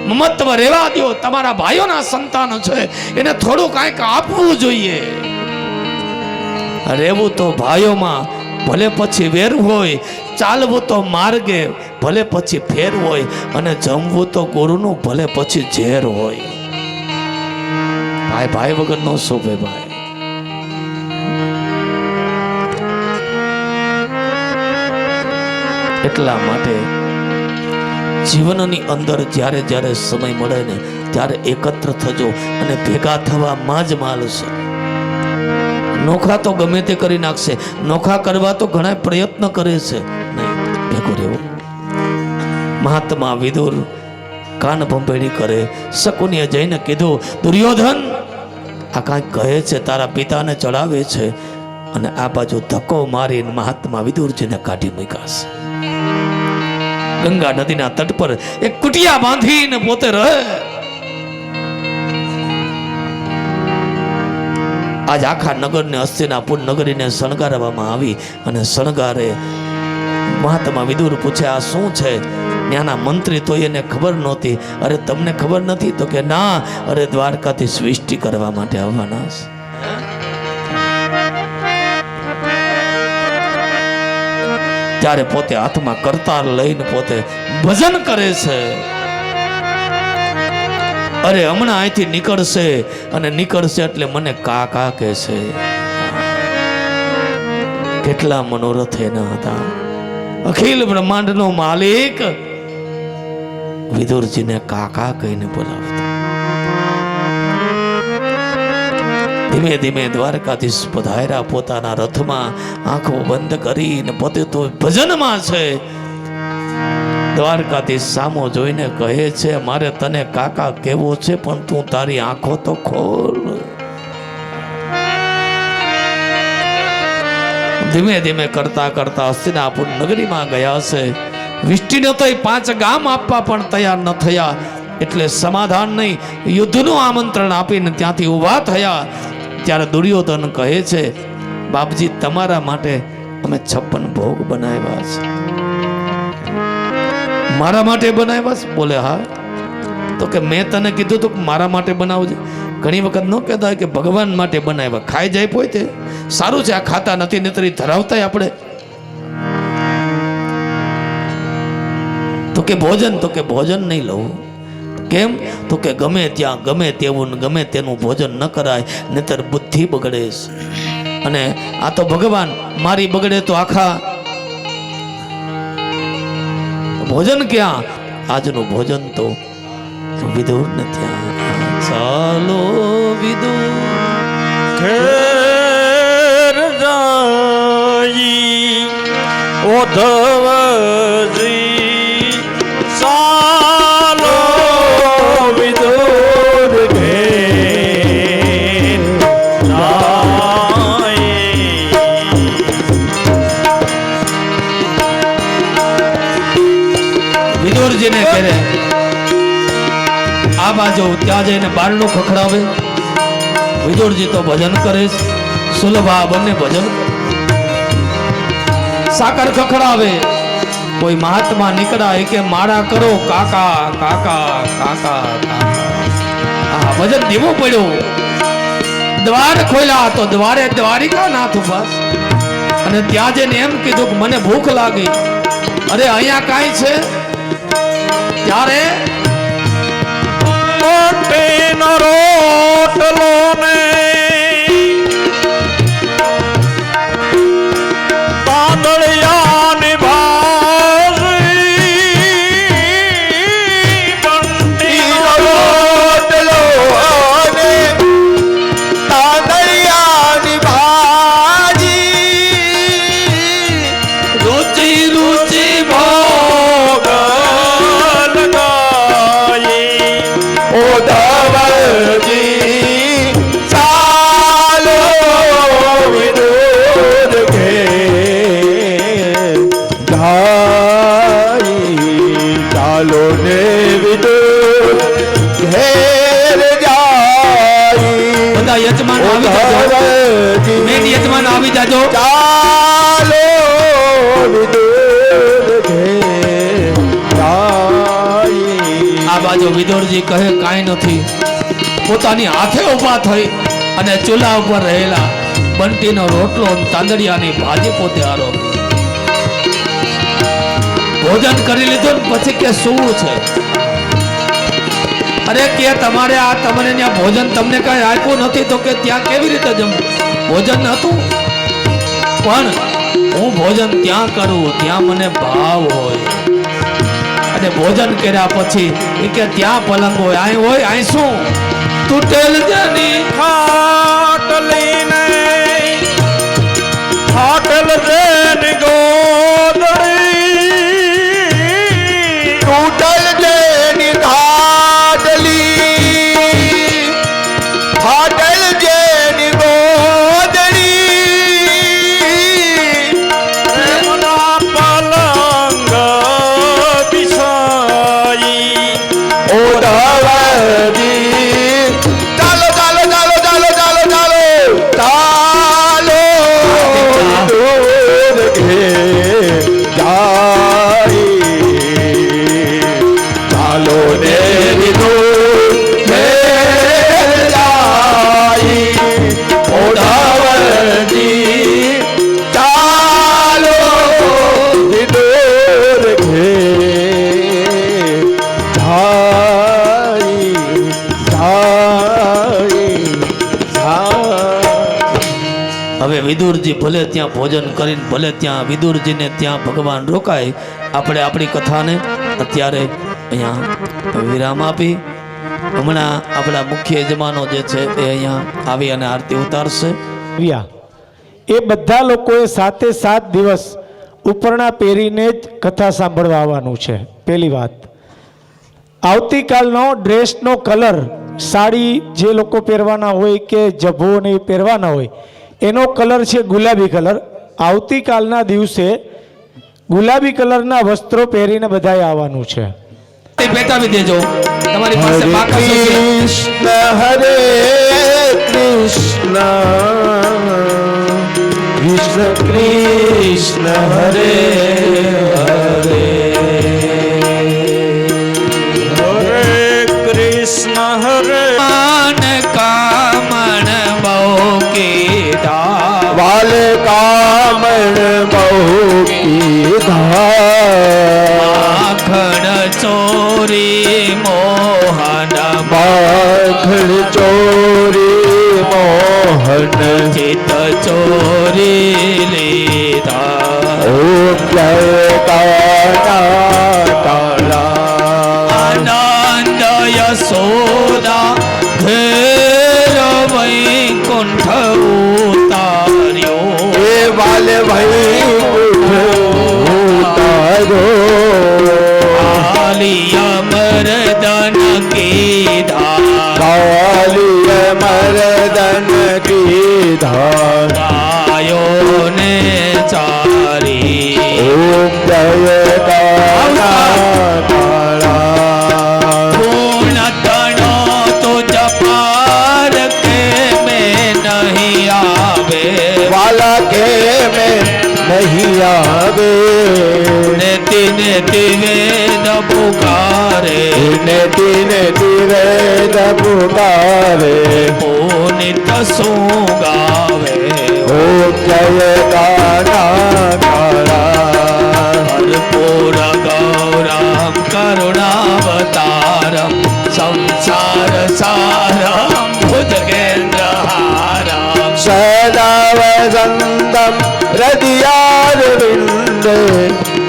મમત્વ રેવા દો, તમારા ભાઈઓના સંતાન છે, એને થોડું કાંઈક આપવું જોઈએ. રહેવું તો ભાઈઓમાં, ભલે પછી વેર હોય, ચાલવું તો માર્ગે, ભલે પછી ફેર હોય, અને જમવું તો ગુરુનું, ભલે પછી ઝેર હોય. ભાઈ ભાઈ વગર નો શોભે ભાઈ. એટલા માટે જીવનની અંદર જ્યારે જ્યારે સમય મળે ને ત્યારે એકત્ર થજો અને ભેગા થવામાં જ માલ છે. નોખા તો ગમે તે કરી નાખશે, નોખા કરવા તો ઘણા પ્રયત્ન કરે છે, નહીં ભેગું રહેવું. મહાત્મા વિદુર કાન ભંભેડી કરે. શકુનીએ જઈને કીધું, દુર્યોધન આ કાંઈક કહે છે, તારા પિતાને ચડાવે છે. અને આ બાજુ ધક્કો મારીને મહાત્મા વિદુરજીને કાઢી મૂક્યા છે. ગંગા નદીના તટ પર એક કુટિયા બાંધીને પોતે રહે. આજ આખા નગરને, હસ્તિનાપુર નગરીને શણગારવામાં આવી. અને શણગારે મહાત્મા વિદુર પૂછે આ શું છે? ત્યાંના મંત્રી તો એને ખબર નહોતી. અરે તમને ખબર નથી? તો કે ના, અરે દ્વારકાથી સૃષ્ટિ કરવા માટે આવવાના છે. ત્યારે પોતે હાથમાં કરતાર લઈને પોતે ભજન કરે છે. અરે હમણાં અહીંથી નીકળશે અને નીકળશે એટલે મને કાકા કહેશે. કેટલા મનોરથ એના હતા. અખિલ બ્રહ્માંડનો માલિક વિદુરજીને કાકા કહીને બોલાવતા. ધીમે ધીમે દ્વારકાધીશ પધાર્યા પોતાના રથમાં, આંખો બંધ કરીને પોતે તો ભજનમાં છે. દ્વારકાધીશ સામો જોઈને કહે છે મારે તને કાકા કેવો છે, પણ તું તારી આંખો તો ખોલ. ધીમે ધીમે કરતા કરતા હસ્તિનાપુર નગરીમાં ગયા છે. વિષ્ટિને તો 5 ગામ આપવા પણ તૈયાર ન થયા, એટલે સમાધાન નહીં, યુદ્ધનું આમંત્રણ આપીને ત્યાંથી ઊભા થયા. ત્યારે દુર્યોધન કહે છે બાપજી તમારા માટે અમે 56 ભોગ બનાવ્યા છે. મારા માટે બનાવ્યા છે? બોલે હા. તો કે મેં તને કીધું તું મારા માટે બનાવજે. ઘણી વખત ન કહેતા હોય કે ભગવાન માટે બનાવ્યા, ખાઈ જાય પોતે. સારું છે આ ખાતા નથી, નતરી ધરાવતા આપણે. તો કે ભોજન નહીં લઉં. કેમ? તો કે ગમે ત્યાં ગમે તેવું ગમે તેનું ભોજન ન કરાય, નહીતર બુદ્ધિ બગડે. અને આ તો ભગવાન, મારી બગડે તો આખા. ભોજન ક્યાં? આજનું ભોજન તો વિદુર ને ત્યાં. ચાલો વિદુર ઘેર જાઈ ઓધવજી ચાલો વિદુર ઘેર જાઈ. વિદુરજીને કહે આ બાજુ ત્યાં જઈને બારણું ખખડાવે. વિદુરજી તો ભજન કરે છે. સુલભા બંને ભજન. સાકર ખખડાવે. કોઈ મહાત્મા નીકળાય કે મારા કરો કાકા કાકા કાકા કાકા. ભજન ધીમું પડ્યું. દ્વાર ખોલ્યા તો દ્વારે દ્વારિકા નાથ ઉભા. અને ત્યાં જઈને એમ કીધું કે મને ભૂખ લાગી. અરે અહીંયા કાંઈ છે? ત્યારે મોટેનો રોટલો ને તાંદળિયાની ભાજી, બંટીનો યજમાન આવી જાજો ઉદ્ધવજી મેન યજમાન આવી જાજો ચાલો વિદુર ઘેર જાય. આ બાજુ વિદુરજી કહે કાંઈ નથી પોતાની હાથે ઊભા થઈ અને ચૂલા ઉપર રહેલા બંટીનો રોટલો અને તાંદડિયાની ભાજી પોતે આરોગી ભોજન કરી લીધું ને પછી કે શું છે અરે કે તમારે આ તમને ત્યાં ભોજન તમને કઈ આપ્યું નથી તો કે ત્યાં કેવી રીતે જમવું ભોજન હતું પણ હું ભોજન ત્યાં કરું ત્યાં મને ભાવ હોય અને ભોજન કર્યા પછી એ કે ત્યાં પલંગ હોય અહીં શું તૂટેલ જની ખાટલીને ખાટલ જેની ગોદડી તૂટલ જેની ઘાટલી ફાટલ જેની ગોદડી પ્રેમના પલંગ બિછાઈ ઉદ્ધવજી ચાલો ચાલો ચાલો ચાલો ચાલો ચાલો ચાલો વિદુર ઘેર જાય. ચાલો ને વિદુર ઘેર જાય. ઉદ્ધવજી ચાલો વિદુર ઘેર જાય. હવે વિદુરજી ભલે ત્યાં ભોજન કરીને ભલે ત્યાં વિદુરજીને ત્યાં ભગવાન રોકાય આપણે આપણી કથાને અત્યારે અહીંયા વિરામ આપી હમણાં આપણા મુખ્ય યજમાનો જે છે એ અહીંયા આવી અને આરતી ઉતારશે આવ્યા એ બધા લોકોએ 7 દિવસ ઉપરણા પહેરીને જ કથા સાંભળવા આવવાનું છે. પહેલી વાત આવતીકાલનો ડ્રેસનો કલર સાડી જે લોકો પહેરવાના હોય કે જભો ને એ પહેરવાના હોય એનો કલર છે ગુલાબી કલર. આવતીકાલના દિવસે ગુલાબી કલરના વસ્ત્રો પહેરીને બધાએ આવવાનું છે. તે પેટાવી દેજો તમારી પાસે હરે બાકસ હશે. કૃષ્ણ હરે કૃષ્ણ કૃષ્ણ કૃષ્ણ હરે હરે હરે કૃષ્ણ હરે માન કામણ બહુ કીધા વાલ કામણ બહુ કીધા માખણ ચોરી મોહન માખણ ચોરી મોહન ચિત ચોરી લીધા ઓમ જય કાના કાળા આનંદ યશોદા ઘેર વૈકુંઠ ઉતાર્યો એ વાલ ભાઈ ઉતારો આલિયા મરદન કીધા કાલિય મરદન કીધા ગાયો ને ચારી ઓમ જય કાના કાળા પૂર્ણ તણો તુજ પાર કે મેં નહીં આવે વાલા કે મેં નહીં આવે નેતિ વેદ પુકારે તીને તીવેદ પુકારે પુનિત શું ગાવે ઓમ જય કાના કાળા કર્પૂર ગૌરમ કરુણાવતારમ સંસાર સારમ ભુજગેન્દ્રહારમ સદા વસંતમ હૃદયારવિંદે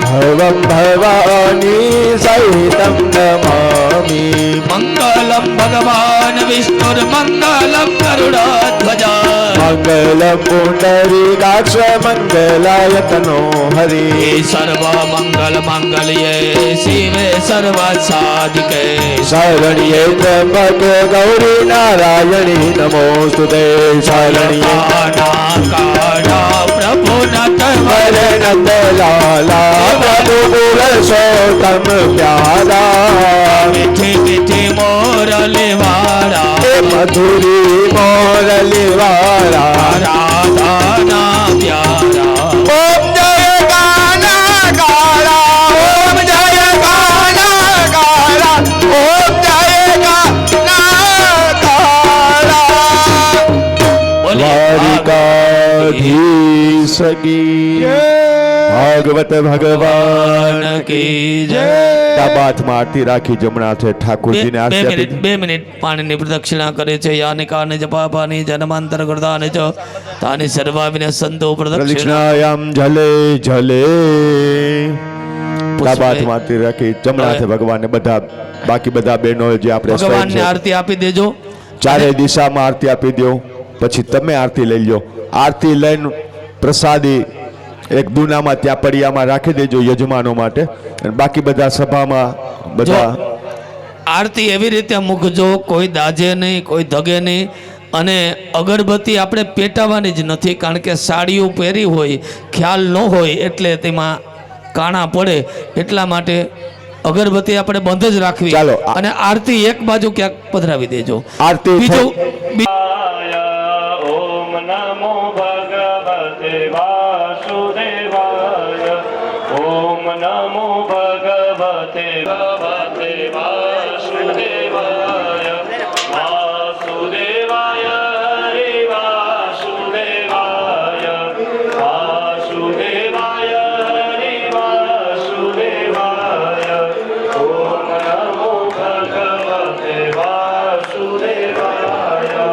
ભવમ ભવાની સહિતમ નમામિ મંગલમ ભગવાન વિષ્ણુર મંગલમ ગરુડધ્વજા મંગલમ પુંડરીકાક્ષ મંગલાયતનો હરિ સર્વ મંગલ માંગલ્યે શિવે સર્વ સાધિકે શરણ્યે ત્રંબક ગૌરી નારાયણી નમોસ્તુતે શરણ્યે કાઢા પ્રભુ નત વરનત लाला प्रभु पुरुषोत्तम प्यारा मीठी मीठी मोरली वाला मधुरी मोरली वाला राधा ना प्यारा ओम जय गाना गाला ओम जय गाना गाला ओम जय गाना गाला द्वारिकाधीश की ભાગવત ભગવાન કી જય ડાબા હાથમાં આરતી રાખી જમણા હાથે ઠાકોરજીને આરતી આપી. 2 મિનિટ પાણીની પ્રદક્ષિણા કરે છે યાને કાને જપાપાની જન્માંતર કરતાને ચ તાની સર્વાવિને સંતો પ્રદક્ષિણા પ્રદક્ષિણાયામ જલે જલે ડાબા હાથમાં આરતી રાખી જમણા હાથે ભગવાનને બધા બાકી બધા બહેનો જે આપણે સ્વયં ભગવાનને છે, આરતી આપી દેજો. ચારે દિશામાં આરતી આપી દો. પછી તમે આરતી લઈ લો. આરતી લઈને પ્રસાદી એક દુનામાં ત્યાં પડિયામાં રાખી દેજો યજમાનો માટે, અને બાકી બધા સભામાં બધા આરતી એવી રીતે મૂકજો, કોઈ દાજે નહીં, કોઈ ધગે નહીં. અને અગરબત્તી આપણે પેટાવાની જ નથી, કારણ કે સાડીઓ પહેરી હોય, ખ્યાલ ન હોય એટલે તેમાં કાણા પડે, એટલા માટે અગરબત્તી આપણે બંધ જ રાખવી. ચાલો. અને આરતી એક બાજુ ક્યાંક પધરાવી દેજો. આરતી બીજું ઓમ નમો ભગવતે વાસુદેવાય ઓમ નમો ભગવતે વાસુદેવાય વાસુદેવાય હરે વાસુદેવાય વાસુદેવાય હરે વાસુદેવાય ઓમ નમો ભગવતે વાસુદેવાય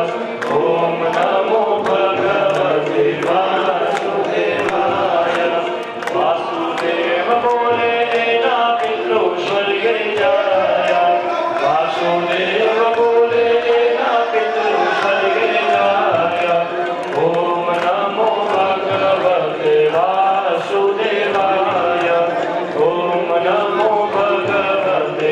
ઓમ નમો ભગવતે વાસુદેવાય વાસુદેવ બોલે એના પિતૃ સ્વર્ગે જાય વાસુદેવ બોલે એના પિતૃ સ્વર્ગે જાય ઓમ નમો ભગવતે વાસુદેવાય ઓમ નમો ભગવતે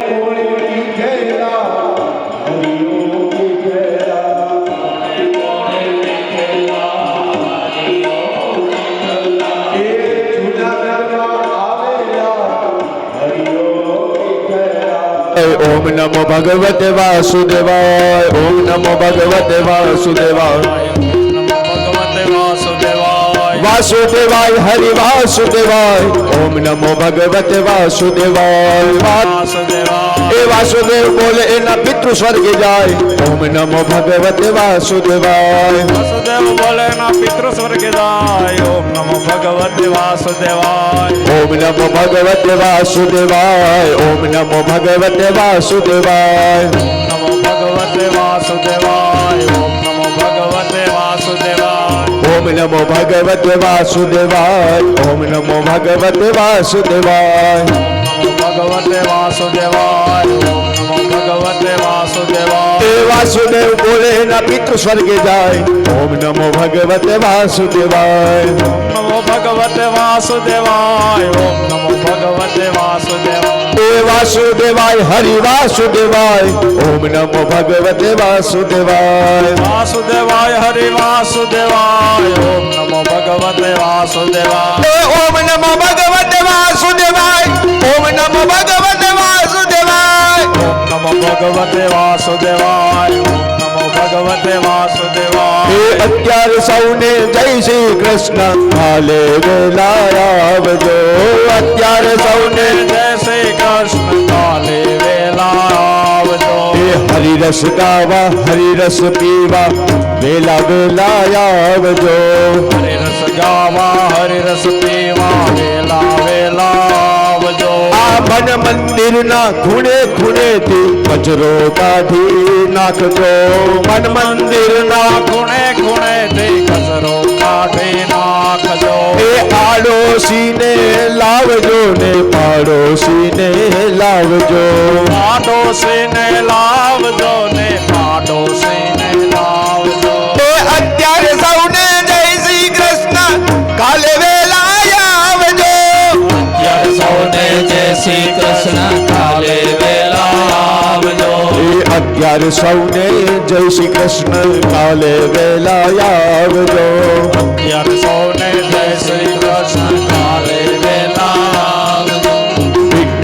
ઓમ નમો ભગવતે વાસુદેવાય ઓમ નમો ભગવતે વાસુદેવાય ભગવતે વાસુદેવાય વાસુદેવાય હરિ વાસુદેવાય ઓમ નમો ભગવતે વાસુદેવાય વાસુદેવાય એ વાસુદેવ બોલે એના પિતૃ સ્વર્ગે જાય ઓમ નમો ભગવતે વાસુદેવાય વાસુદેવ બોલે ના પિતૃ સ્વર્ગે જાય ઓમ નમો ભગવતે વાસુદેવાય ઓમ નમો ભગવતે વાસુદેવાય ઓમ નમો ભગવતે વાસુદેવાય નમો ભગવતે વાસુદેવાય ઓમ નમો ભગવતે વાસુદેવાય ઓમ નમો ભગવતે વાસુદેવાય ઓમ નમો ભગવતે વાસુદેવાય નમો ભગવતે વાસુદેવાય ઓમ નમો ભગવતે વાસુદેવાય એ વાસુદેવ બોલે એના પિતૃ સ્વર્ગે જાય ઓમ નમો ભગવતે વાસુદેવાય નમો ભગવતે વાસુદેવાય ઓમ નમો ભગવતે વાસુદેવાય એ વાસુદેવાય હરિ વાસુદેવાય ઓમ નમો ભગવતે વાસુદેવાય વાસુદેવાય હરિ વાસુદેવાય ઓમ નમો ભગવતે વાસુદેવાય ઓમ નમો ભગવતે વાસુદેવાય ઓમ નમો ભગવતે વાસુદેવાય નમો ભગવતે વાસુદેવાય નમો ભગવતે વાસુદેવાય એ અત્યારે સૌને જય શ્રી કૃષ્ણ હાલે વેલા આવજો અત્યારે સૌને જય શ્રી કૃષ્ણ કાલે વેલા આવજો એ હરિરસ ગાવા હરિરસ પીવા વેલા વેલા આવજો હરિરસ ગાવા હરિરસ પીવા વેલા વેલા આવજો આ મન મંદિરના ખૂણે ખૂણેથી કચરો કાઢી નાખજો મન મંદિરના ખૂણે ખૂણે તે કચરો કાઢી નાખજો એ આડોશીને લાવજો ને પાડોશીને લાવજો પાડોશીને લાવજો ને પાડોશીને લાવજો એ અત્યારે સૌને જય શ્રી કૃષ્ણ કાલે વેલા આવજો અત્યારે સૌને જય શ્રી કૃષ્ણ કાલે વેલા આવજો. એ અત્યારે સૌને જય શ્રી કૃષ્ણ કાલે વેલા આવજો અત્યારે સૌને જય શ્રી કૃષ્ણ કાલે વેલા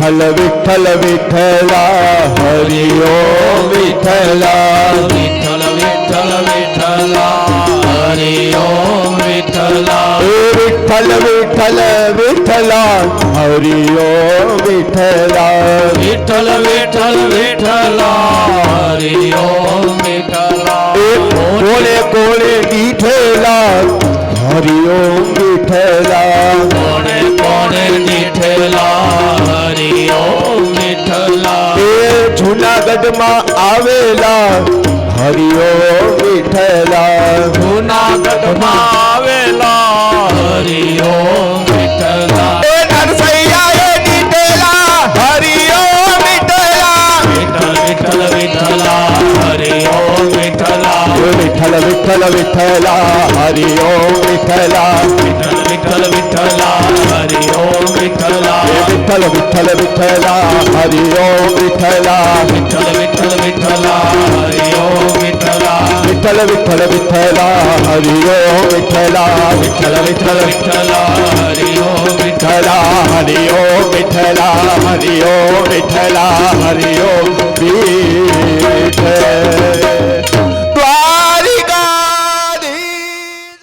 વિઠ્ઠલ વિઠ્ઠલ વિઠ્ઠલા હરિ ઓમ વિઠ્ઠલા વિઠ્ઠલ વિઠ્ઠલ વિઠ્ઠલા હરિ ઓમ વિઠ્ઠલા વિઠ્ઠલ વિઠ્ઠલ વિઠ્ઠલા હરિ ઓમ વિઠ્ઠલા વિઠ્ઠલ વિઠ્ઠલ વિઠ્ઠલા હરિ ઓમ વિઠ્ઠલા કોણે કોણે દીઠેલા હરિ ઓમ વિઠ્ઠલા કોણે કોણે દીઠેલા હરિ ઓમ વિઠ્ઠલા એ જૂનાગઢમાં આવેલા હરિ ઓમ વિઠ્ઠલા જૂનાગઢમાં આવેલા હરિ ઓમ વિઠ્ઠલા એ નરસૈયાએ દીઠેલા હરિ ઓમ વિઠ્ઠલા વિઠ્ઠલ વિઠ્ઠલ વિઠ્ઠલા હરિ ઓમ વિઠ્ઠલા વિઠ્ઠલ વિઠ્ઠલ વિઠ્ઠલા હરિ ઓમ વિઠ્ઠલા વિઠ્ઠલ વિઠ્ઠલ વિઠ્ઠલા હરિ ઓમ વિઠ્ઠલા વિઠ્ઠલ વિઠ્ઠલ વિઠ્ઠલા હરિ ઓમ વિઠ્ઠલા વિઠ્ઠલ વિઠ્ઠલ વિઠ્ઠલા હરિ ઓમ વિઠ્ઠલા વિઠ્ઠલ વિઠ્ઠલ વિઠ્ઠલા હરિ ઓમ વિઠ્ઠલા વિઠ્ઠલ વિઠ્ઠલ વિઠ્ઠલા હરિ ઓમ વિઠ્ઠલા હરિ ઓમ વિઠ્ઠલા હરિ ઓમ વિઠ્ઠલા હરિ ઓમ વિઠ્ઠલા